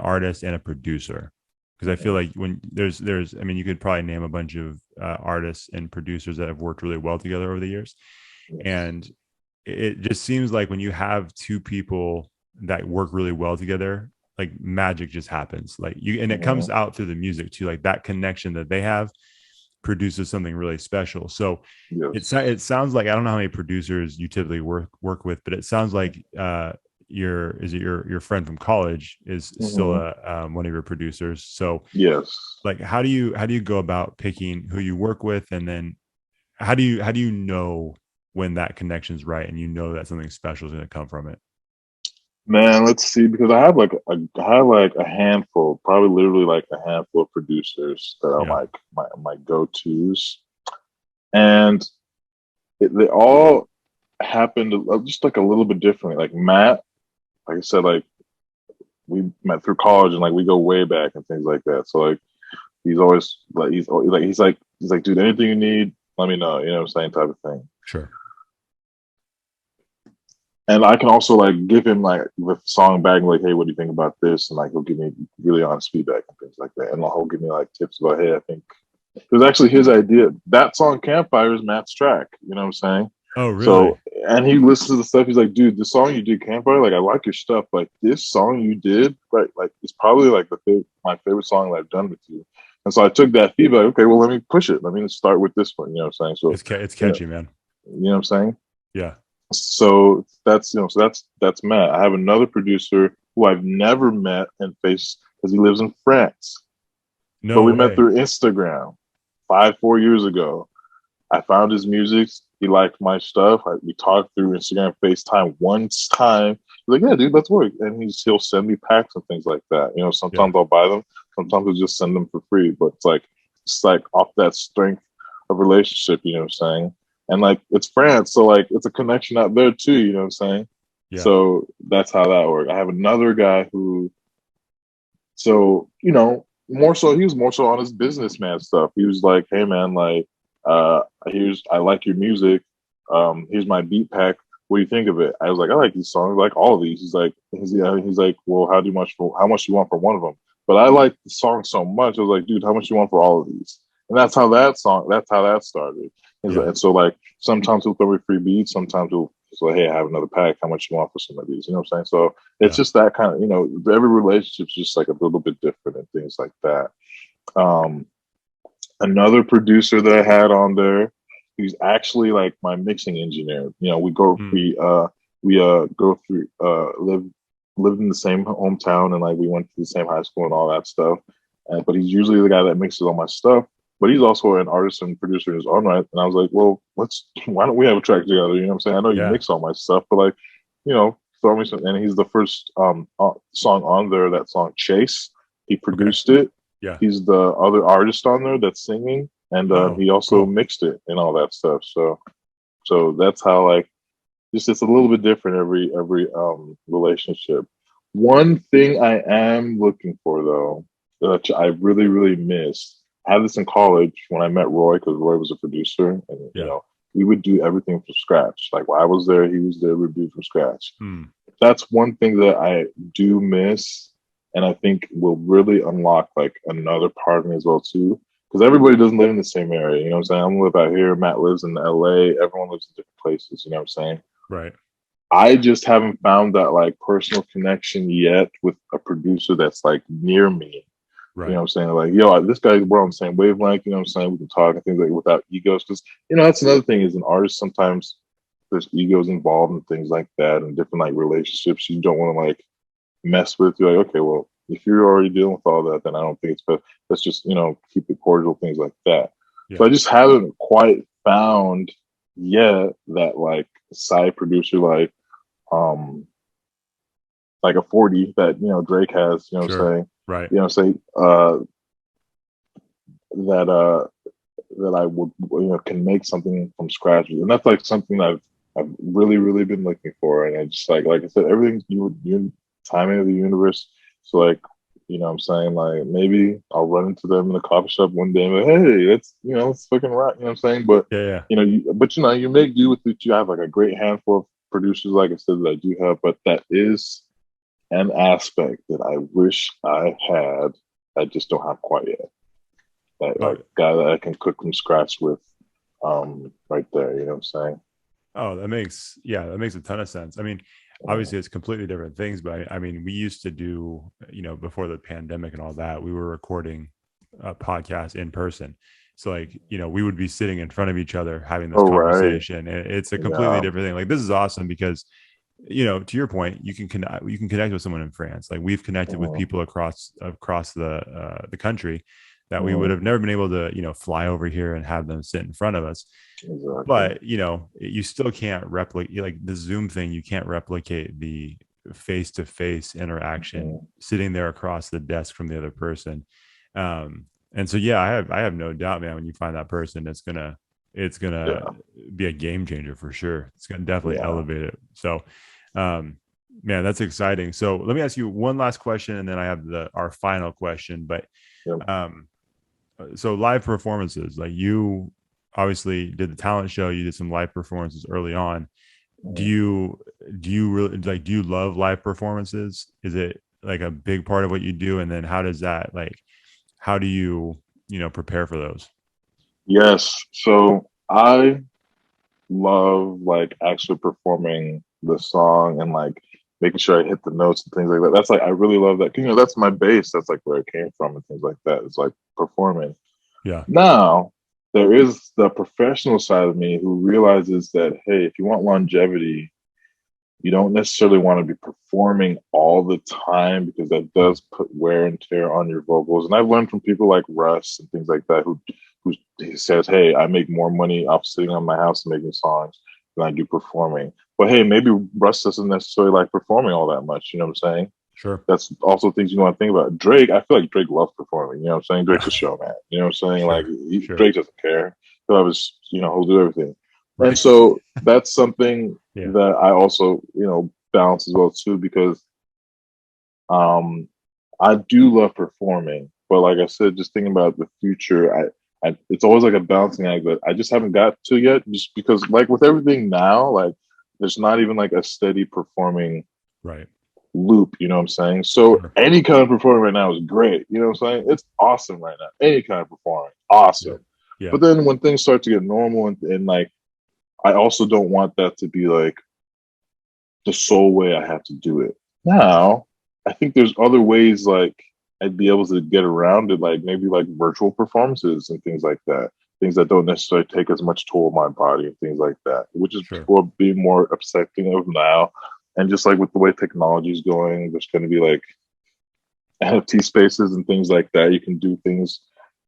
artist and a producer, because I feel like when there's I mean, you could probably name a bunch of artists and producers that have worked really well together over the years, Yes. and it just seems like when you have two people that work really well together, like magic just happens. Like and it comes Mhm. out through the music too. Like that connection that they have produces something really special. So Yes. it sounds like, I don't know how many producers you typically work with, but it sounds like your friend from college is still Mhm. one of your producers. So Yes. like how do you go about picking who you work with, and then how do you know when that connection's right and that something special is going to come from it? Man, let's see, because I have like a handful, probably literally like a handful of producers that are Yeah. like my go-tos. And they all happened just like a little bit differently. Like Matt, like I said, like we met through college and like we go way back and things like that. So like he's always like he's like, dude, anything you need, let me know. You know what I'm saying, type of thing. Sure. And I can also like give him like the song back, like, hey, what do you think about this? And like he'll give me really honest feedback and things like that. And he'll give me like tips about, hey, I think it was actually his idea. That song Campfire is Matt's track. You know what I'm saying? Oh, really? So and he listens to the stuff. He's like, dude, the song you did Campfire, like I like your stuff. Like this song you did, right? Like it's probably like my favorite song that I've done with you. And so I took that feedback. Okay, well let me push it. Let me start with this one. You know what I'm saying? So It's you know, catchy, man. you know what I'm saying? Yeah. So that's Matt. I have another producer who I've never met in face because he lives in France, but No we met way. through Instagram 4 years ago. I found his music. He liked my stuff. We talked through Instagram, FaceTime one time. He's like, "Yeah, dude, let's work." And he'll send me packs and things like that. You know, Yeah. sometimes I'll buy them. Sometimes I'll just send them for free. But it's like off that strength of relationship. You know what I'm saying? And like it's France, so like it's a connection out there too. You know what I'm saying? Yeah. So that's how that worked. I have another guy who, so more so he was more so on his businessman stuff. He was like, "Hey man, like, I like your music. Here's my beat pack. What do you think of it?" I was like, "I like these songs, I like all of these." He's like, "Well, how much you want for one of them?" But I like the song so much. I was like, "Dude, how much you want for all of these?" And that's how that started. Yeah. And so like sometimes he'll throw me free beats, sometimes he'll say, "Hey, I have another pack. How much you want for some of these?" You know what I'm saying? So it's Yeah. just that kind of, every relationship's just like a little bit different and things like that. Um, Another producer that I had on there, he's actually like my mixing engineer. Mm. We go through lived in the same hometown, and like we went to the same high school and all that stuff. But he's usually the guy that mixes all my stuff. But he's also an artist and producer in his own right. And I was like, well, why don't we have a track together? You know what I'm saying? I know you Yeah. mix all my stuff, but like, throw me some. And he's the first song on there. That song Chase. He Okay. produced it. Yeah. He's the other artist on there that's singing, and Oh, he also cool. mixed it and all that stuff. So that's how like just it's a little bit different every relationship. One thing I am looking for though, that I really miss. I had this in college when I met Roy because Roy was a producer, and Yeah. we would do everything from scratch. Like while I was there, he was there. We'd do from scratch. Mm. That's one thing that I do miss, and I think will really unlock like another part of me as well too. Because everybody doesn't live in the same area, you know what I'm saying? I'm live out here. Matt lives in LA. Everyone lives in different places, you know what I'm saying? Right. I just haven't found that like personal connection yet with a producer that's like near me. You know what I'm saying? Like, yo, this guy, we're on the same wavelength. You know what I'm saying? We can talk and things like without egos. Because, you know, that's another thing is an artist, sometimes there's egos involved and things like that and different like relationships you don't want to like mess with. You're like, okay, well, if you're already dealing with all that, then I don't think it's best. Let's just, you know, keep it cordial, things like that. Yeah. So I just haven't quite found yet that like side producer like a 40 that, you know, Drake has, you know what I'm saying? Right. You know what I'm saying? That I would, you know, can make something from scratch. And that's like something that I've really, really been looking for. And I just like I said, everything's you timing of the universe. So like, you know what I'm saying? Like maybe I'll run into them in the coffee shop one day and be like, hey, let's fucking rock, you know what I'm saying? But yeah. you know, you make do with it. You have like a great handful of producers, like I said, that I do have, but that is an aspect that I wish I had. I just don't have quite yet. That like guy that I can cook from scratch with, right there. You know what I'm saying? Oh, that makes a ton of sense. I mean, obviously it's completely different things, but I mean, we used to do, you know, before the pandemic and all that, we were recording a podcast in person. So like, you know, we would be sitting in front of each other having this conversation. Right. It's a completely different thing. Like this is awesome because, you know, to your point, you can connect with someone in France. Like we've connected with people across the country that we would have never been able to, you know, fly over here and have them sit in front of us. Exactly. But, you know, you still can't replicate, like the Zoom thing, you can't replicate the face-to-face interaction sitting there across the desk from the other person. And so, yeah, I have no doubt, man, when you find that person, it's gonna be a game changer for sure. It's gonna definitely elevate it. So, man, that's exciting. So let me ask you one last question, and then I have our final question. But, so live performances, like you obviously did the talent show, you did some live performances early on. Do you really like, do you love live performances? Is it like a big part of what you do? And then how do you, you know, prepare for those? Yes. So I love like actually performing the song and like making sure I hit the notes and things like that. That's like, I really love that. You know, that's my base. That's like where it came from and things like that. It's like performing. Yeah. Now, there is the professional side of me who realizes that, hey, if you want longevity, you don't necessarily want to be performing all the time because that does put wear and tear on your vocals. And I've learned from people like Russ and things like that who says, hey, I make more money off sitting on my house and making songs than I do performing. But hey, maybe Russ doesn't necessarily like performing all that much. You know what I'm saying? Sure. That's also things you want to think about. Drake, I feel like Drake loves performing. You know what I'm saying? Drake's a showman. You know what I'm saying? Sure. Like Drake doesn't care. He'll do everything. Right. And so that's something that I also, you know, balance as well too, because I do love performing, but like I said, just thinking about the future, it's always like a balancing act that I just haven't got to yet, just because like with everything now, like there's not even like a steady performing loop, you know what I'm saying? So any kind of performing right now is great, you know what I'm saying? It's awesome right now. Any kind of performing, awesome. Yeah. But then when things start to get normal and like, I also don't want that to be like the sole way I have to do it. Now, I think there's other ways like I'd be able to get around it, like maybe like virtual performances and things like that. Things that don't necessarily take as much toll on my body and things like that, which is people are being more accepting of now. And just like with the way technology is going, there's going to be like NFT spaces and things like that. You can do things,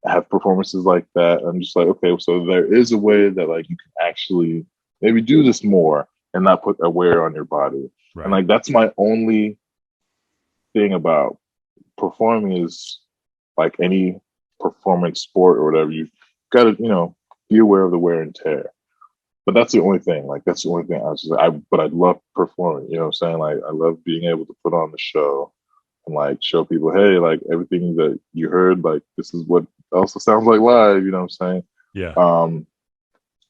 have performances like that. I'm just like, okay, so there is a way that like you can actually maybe do this more and not put a wear on your body. Right. And like that's my only thing about performing is like any performance sport or whatever, you've got to, you know, be aware of the wear and tear. But that's the only thing. Like that's the only thing but I love performing, you know what I'm saying? Like I love being able to put on the show and like show people, hey, like everything that you heard, like this is what also sounds like live, you know what I'm saying? Yeah.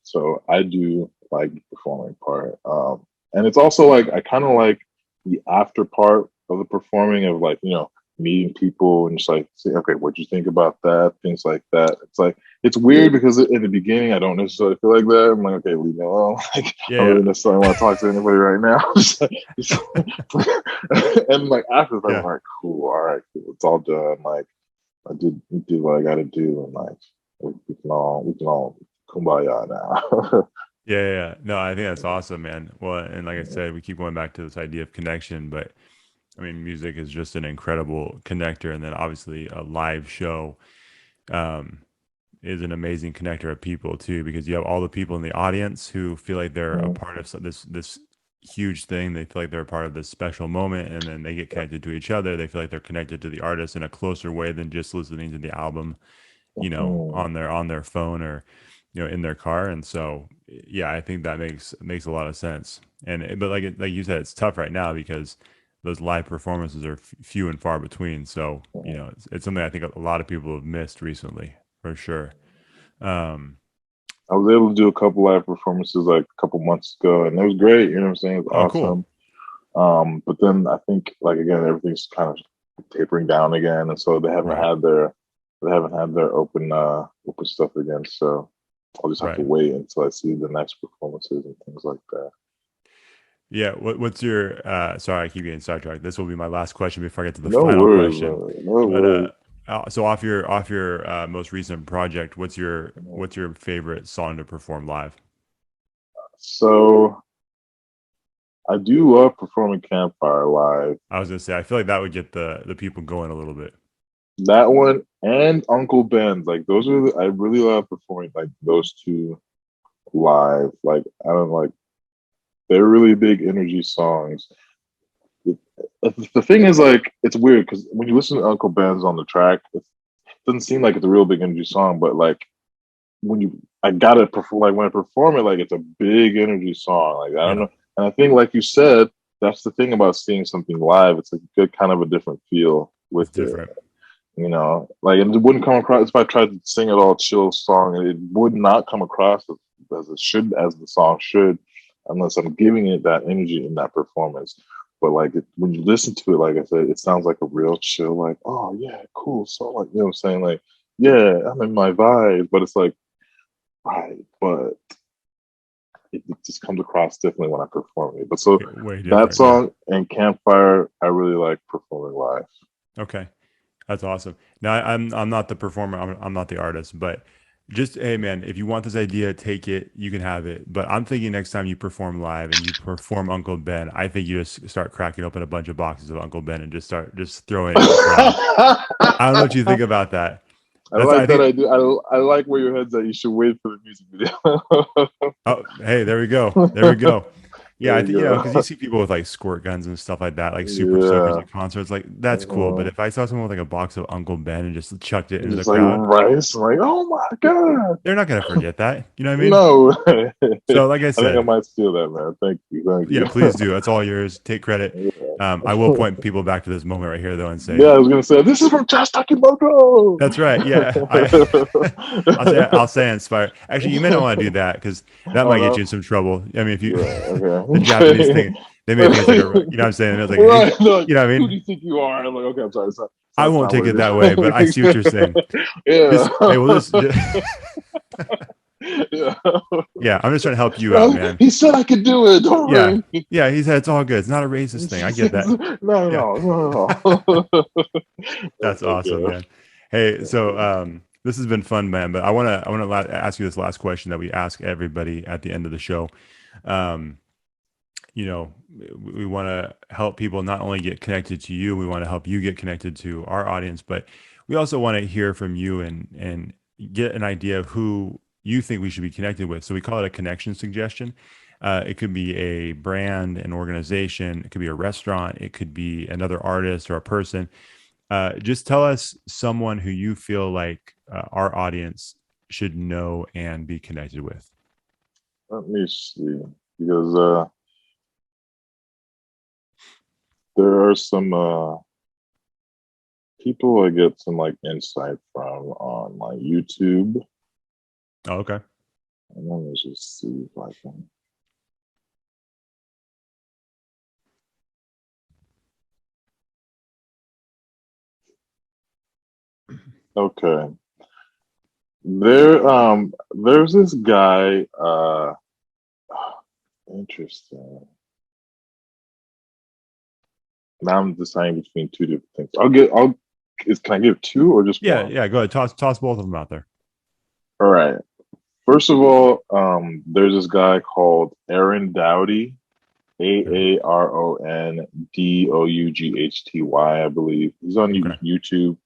So I do like the performing part. And it's also like I kind of like the after part of the performing of like, you know, meeting people and just like say, okay, what'd you think about that? Things like that. It's like it's weird because in the beginning I don't necessarily feel like that. I'm like, okay, leave me alone. Like I don't really necessarily want to talk to anybody right now. And like after that, I'm like, cool, all right, cool, it's all done. Like I did what I got to do, and like we can all kumbaya now. Yeah. No, I think that's awesome, man. Well, and like I said, we keep going back to this idea of connection, but I mean, music is just an incredible connector, and then obviously a live show um, is an amazing connector of people too, because you have all the people in the audience who feel like they're a part of this huge thing. They feel like they're a part of this special moment, and then they get connected to each other. They feel like they're connected to the artist in a closer way than just listening to the album, on their phone or in their car. And so yeah, I think that makes a lot of sense. And but like you said, it's tough right now because those live performances are few and far between. So it's something I think a lot of people have missed recently, for sure. I was able to do a couple live performances like a couple months ago, and it was great. You know what I'm saying? It was awesome. Cool. But then I think like again, everything's kind of tapering down again, and so they haven't had their open stuff again. So I'll just have to wait until I see the next performances and things like that. Yeah. What's your sorry, I keep getting sidetracked. This will be my last question before I get to the No final worries, question. No worries. So off your most recent project, what's your favorite song to perform live? So I do love performing Campfire live. I was gonna say I feel like that would get the people going a little bit. That one and Uncle Ben's, like those are I really love performing like those two live. Like I don't like they're really big energy songs. The thing is, like, it's weird because when you listen to Uncle Ben's on the track, it doesn't seem like it's a real big energy song, but like I gotta perform, like when I perform it, like it's a big energy song. Like I don't know, and I think, like you said, that's the thing about seeing something live. It's like a good kind of a different feel with it. Like it wouldn't come across if I tried to sing it all chill song. It would not come across as it should, as the song should, unless I'm giving it that energy in that performance. But like when you listen to it, like I said, it sounds like a real chill, like, oh yeah, cool. So like, you know what I'm saying? Like, yeah, I'm in my vibe, but it's like, right, but it just comes across differently when I perform it. But so that song and Campfire, I really like performing live. Okay. That's awesome. Now I'm not the performer. I'm not the artist, but just, hey man, if you want this idea, take it. You can have it. But I'm thinking next time you perform live and you perform Uncle Ben, I think you just start cracking open a bunch of boxes of Uncle Ben and just throwing it in the crowd. I don't know what you think about that. I do. I like where your head's at. You should wait for the music video. Oh, hey, there we go. There we go. Yeah, I think because you see people with like squirt guns and stuff like that, like super soakers at concerts, like that's cool. But if I saw someone with like a box of Uncle Ben and just chucked it into the crowd, rice, I'm like, oh my god, they're not gonna forget that. You know what I mean? No. So, like I said, I think I might steal that, man. Thank you. Yeah, please do. That's all yours. Take credit. I will point people back to this moment right here, though, and say, yeah, I was gonna say this is from Josh Takimoto. That's right. Yeah, I'll say inspired. Actually, you may not want to do that because that might get you in some trouble. I mean, if you the Japanese thing, they may think it's like a, you know what I'm saying? It's like, right, hey, you know what I mean? Who do you think you are? I'm like, okay, I'm sorry. I won't take it that way, but I see what you're saying. Yeah. Yeah, I'm just trying to help you out, man. He said I could do it. Don't worry. Yeah, he said it's all good. It's not a racist thing. I get that. No. That's awesome, man. Hey, so this has been fun, man. But I want to ask you this last question that we ask everybody at the end of the show. We want to help people not only get connected to you, we want to help you get connected to our audience, but we also want to hear from you and get an idea of who you think we should be connected with. So we call it a connection suggestion. It could be a brand, an organization, it could be a restaurant, it could be another artist or a person. Just tell us someone who you feel like our audience should know and be connected with. Let me see, because there are some people I get some like insight from on my YouTube. Oh, okay. And let me just see if I can. Okay. There's this guy, interesting. Now I'm deciding between two different things. Can I give two or just Yeah, one? yeah. Go ahead. Toss both of them out there. All right. First of all, there's this guy called Aaron Dowdy, AARONDOUGHTY, I believe. He's on Okay. YouTube,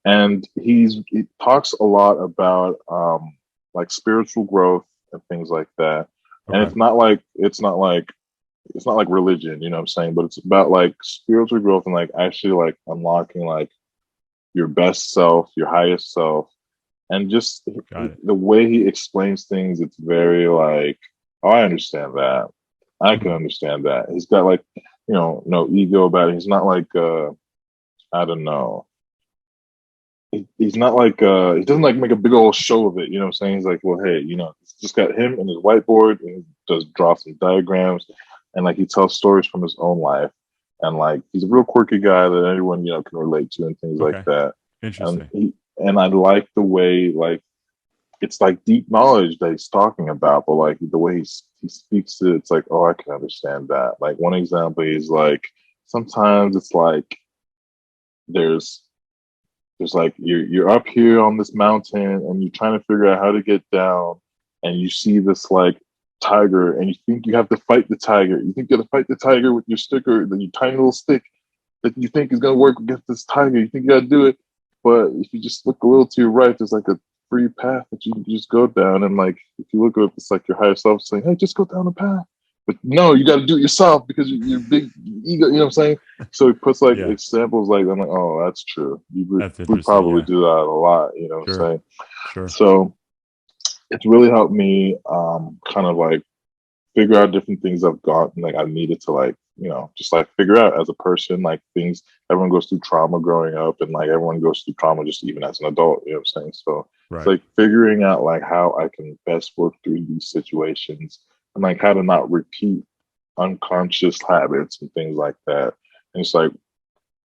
and he talks a lot about like spiritual growth and things like that. And Okay. it's not like religion, you know what I'm saying? But it's about like spiritual growth and like actually like unlocking like your best self, your highest self, and just Got it. the way he explains things, it's very like, oh, I understand that. I can understand that. He's got like, no ego about it. He's not like, I don't know. He's not like, he doesn't like make a big old show of it. You know what I'm saying? He's like, well, hey, it's just got him and his whiteboard, and he does draw some diagrams, and like he tells stories from his own life. And like, he's a real quirky guy that anyone, can relate to and things like Okay. that. And Interesting. and I like the way like it's like deep knowledge that he's talking about, but like the way he speaks to it, it's like, oh, I can understand that. Like one example is like sometimes it's like there's like you're up here on this mountain and you're trying to figure out how to get down, and you see this like tiger, and you think you have to fight the tiger. You think you have to fight the tiger with your sticker, your tiny little stick that you think is gonna work against this tiger. You think you gotta do it, but if you just look a little to your right, there's like a free path that you can just go down. And like if you look up, it's like your higher self saying, "Hey, just go down the path." But no, you got to do it yourself because you're big ego. You know what I'm saying? So he puts like Yeah. examples like, I'm like, oh, that's true. That's We interesting. probably Yeah. do that a lot. You know what I'm Sure. saying? Sure. So it's really helped me kind of like figure out different things I've gotten, like I've needed to like, just like figure out as a person, like things everyone goes through trauma growing up, and like everyone goes through trauma just even as an adult, you know what I'm saying? So it's Right. like figuring out like how I can best work through these situations and like how to not repeat unconscious habits and things like that. And it's like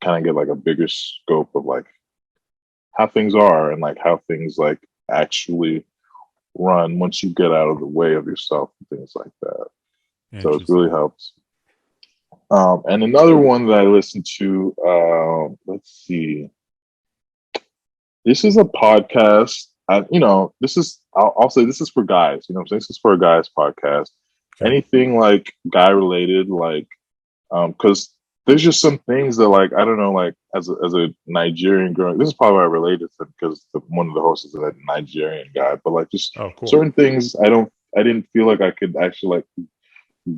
kind of get like a bigger scope of like how things are and like how things like actually run once you get out of the way of yourself and things like that. So it's really Interesting. helped. And another one that I listened to, let's see, this is a podcast. I'll say this is for guys. You know what I'm saying? This is for a guy's podcast. Okay. Anything like guy related, like, because there's just some things that like I don't know, like as a Nigerian growing. This is probably why I related to because one of the hosts is a Nigerian guy, but like just Oh, cool. certain things I didn't feel like I could actually like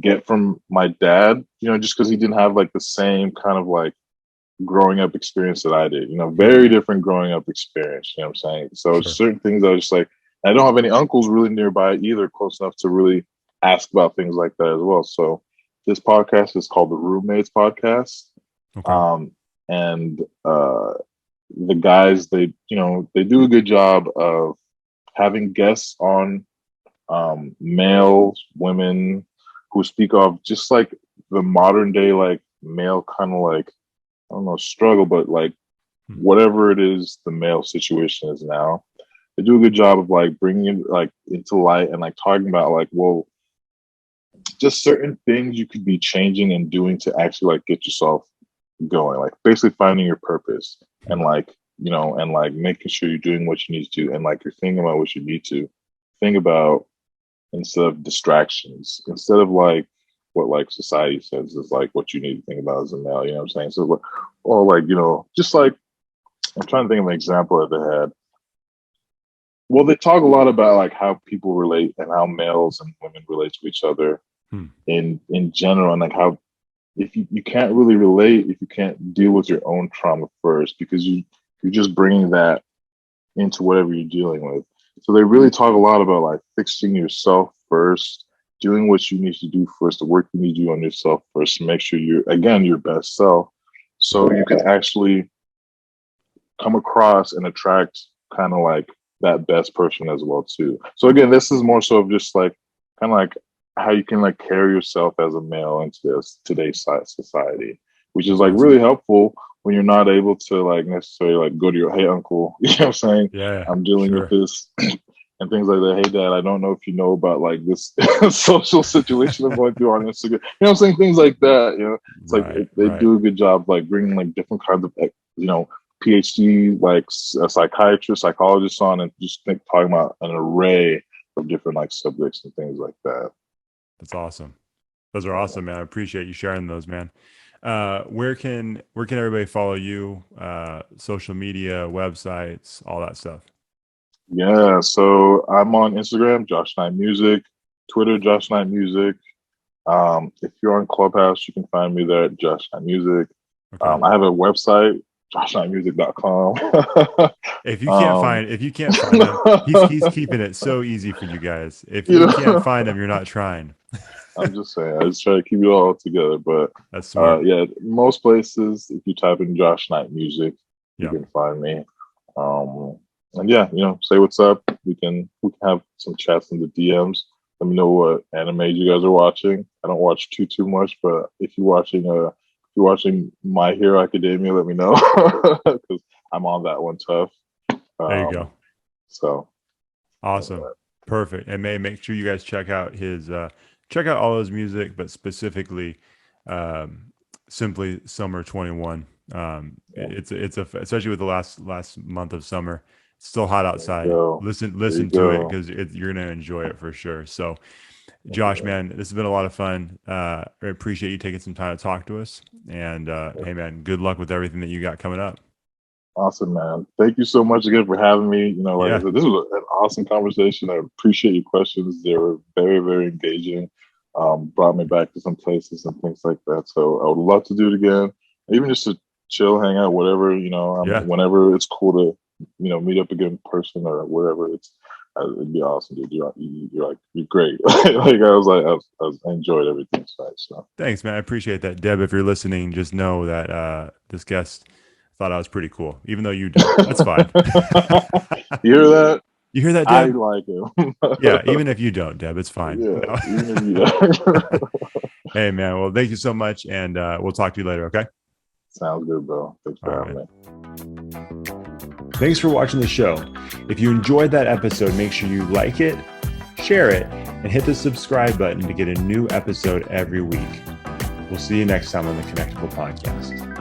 get from my dad, just because he didn't have like the same kind of like growing up experience that I did, very different growing up experience, you know what I'm saying? So Sure. certain things I was just like, I don't have any uncles really nearby either, close enough to really ask about things like that as well. So this podcast is called the Roommates Podcast. Okay. And the guys, they do a good job of having guests on, males, women who speak of just like the modern day, like male kind of like, I don't know, struggle, but like whatever it is, the male situation is now. They do a good job of like bringing it like into light and like talking about like, well, just certain things you could be changing and doing to actually like get yourself going, like basically finding your purpose and like, and like making sure you're doing what you need to do and like you're thinking about what you need to think about instead of distractions, instead of like what like society says is like what you need to think about as a male, you know what I'm saying? So, or like, just like, I'm trying to think of an example that they had. Well, they talk a lot about like how people relate and how males and women relate to each other in general, and like how if you can't really relate if you can't deal with your own trauma first, because you're just bringing that into whatever you're dealing with. So they really talk a lot about like fixing yourself first, doing what you need to do first, the work you need to do on yourself first to make sure you're again your best self, so you can actually come across and attract kind of like that best person as well too. So again, this is more so of just like kind of like how you can like carry yourself as a male into this today's society, which is like Awesome. really helpful. when you're not able to like necessarily like go to your, hey uncle, you know what I'm saying? Yeah, I'm dealing with this and things like that. Hey dad, I don't know if you know about like this social situation I'm going through on Instagram. You know what I'm saying? Things like that. You know, it's like they do a good job like bringing like different kinds of PhD like psychiatrists, psychologists on, and just talking about an array of different like subjects and things like that. That's awesome. Those are awesome, man. I appreciate you sharing those, man. Where can everybody follow you? Social media, websites, all that stuff. Yeah, so I'm on Instagram, Josh Knight Music, Twitter, Josh Knight Music. If you're on Clubhouse, you can find me there at Josh Knight Music. Okay. I have a website, joshnightmusic.com. If you can't find them, he's keeping it so easy for you guys. If you can't find them, you're not trying. I'm just saying, I just try to keep it all together. But that's smart. Yeah, most places, if you type in Josh Knight Music, you can find me. And yeah, say what's up. We can have some chats in the DMs. Let me know what anime you guys are watching. I don't watch too much, but if you're watching My Hero Academia, let me know because I'm on that one tough. There you go. So awesome, perfect. And make sure you guys check out all his music, but specifically, Simply Summer 21. It's especially with the last month of summer. It's still hot outside. Listen to it because you're gonna enjoy it for sure. So, Josh, man, this has been a lot of fun. I appreciate you taking some time to talk to us. And hey, man, good luck with everything that you got coming up. Awesome, man. Thank you so much again for having me. I said, this was an awesome conversation. I appreciate your questions. They were very, very engaging. Brought me back to some places and things like that. So I would love to do it again, even just to chill, hang out, whatever. Whenever it's cool to meet up again in person or whatever. It'd be awesome, dude. You're great. I enjoyed everything tonight. So thanks, man. I appreciate that, Deb. If you're listening, just know that this guest thought I was pretty cool, even though you don't. That's fine. You hear that? You hear that, Deb? I like him. Yeah, even if you don't, Deb, it's fine. Yeah, even if you don't. Hey, man. Well, thank you so much, and we'll talk to you later, okay? Sounds good, bro. Thanks for having me. Thanks for watching the show. If you enjoyed that episode, make sure you like it, share it, and hit the subscribe button to get a new episode every week. We'll see you next time on the Connectable Podcast.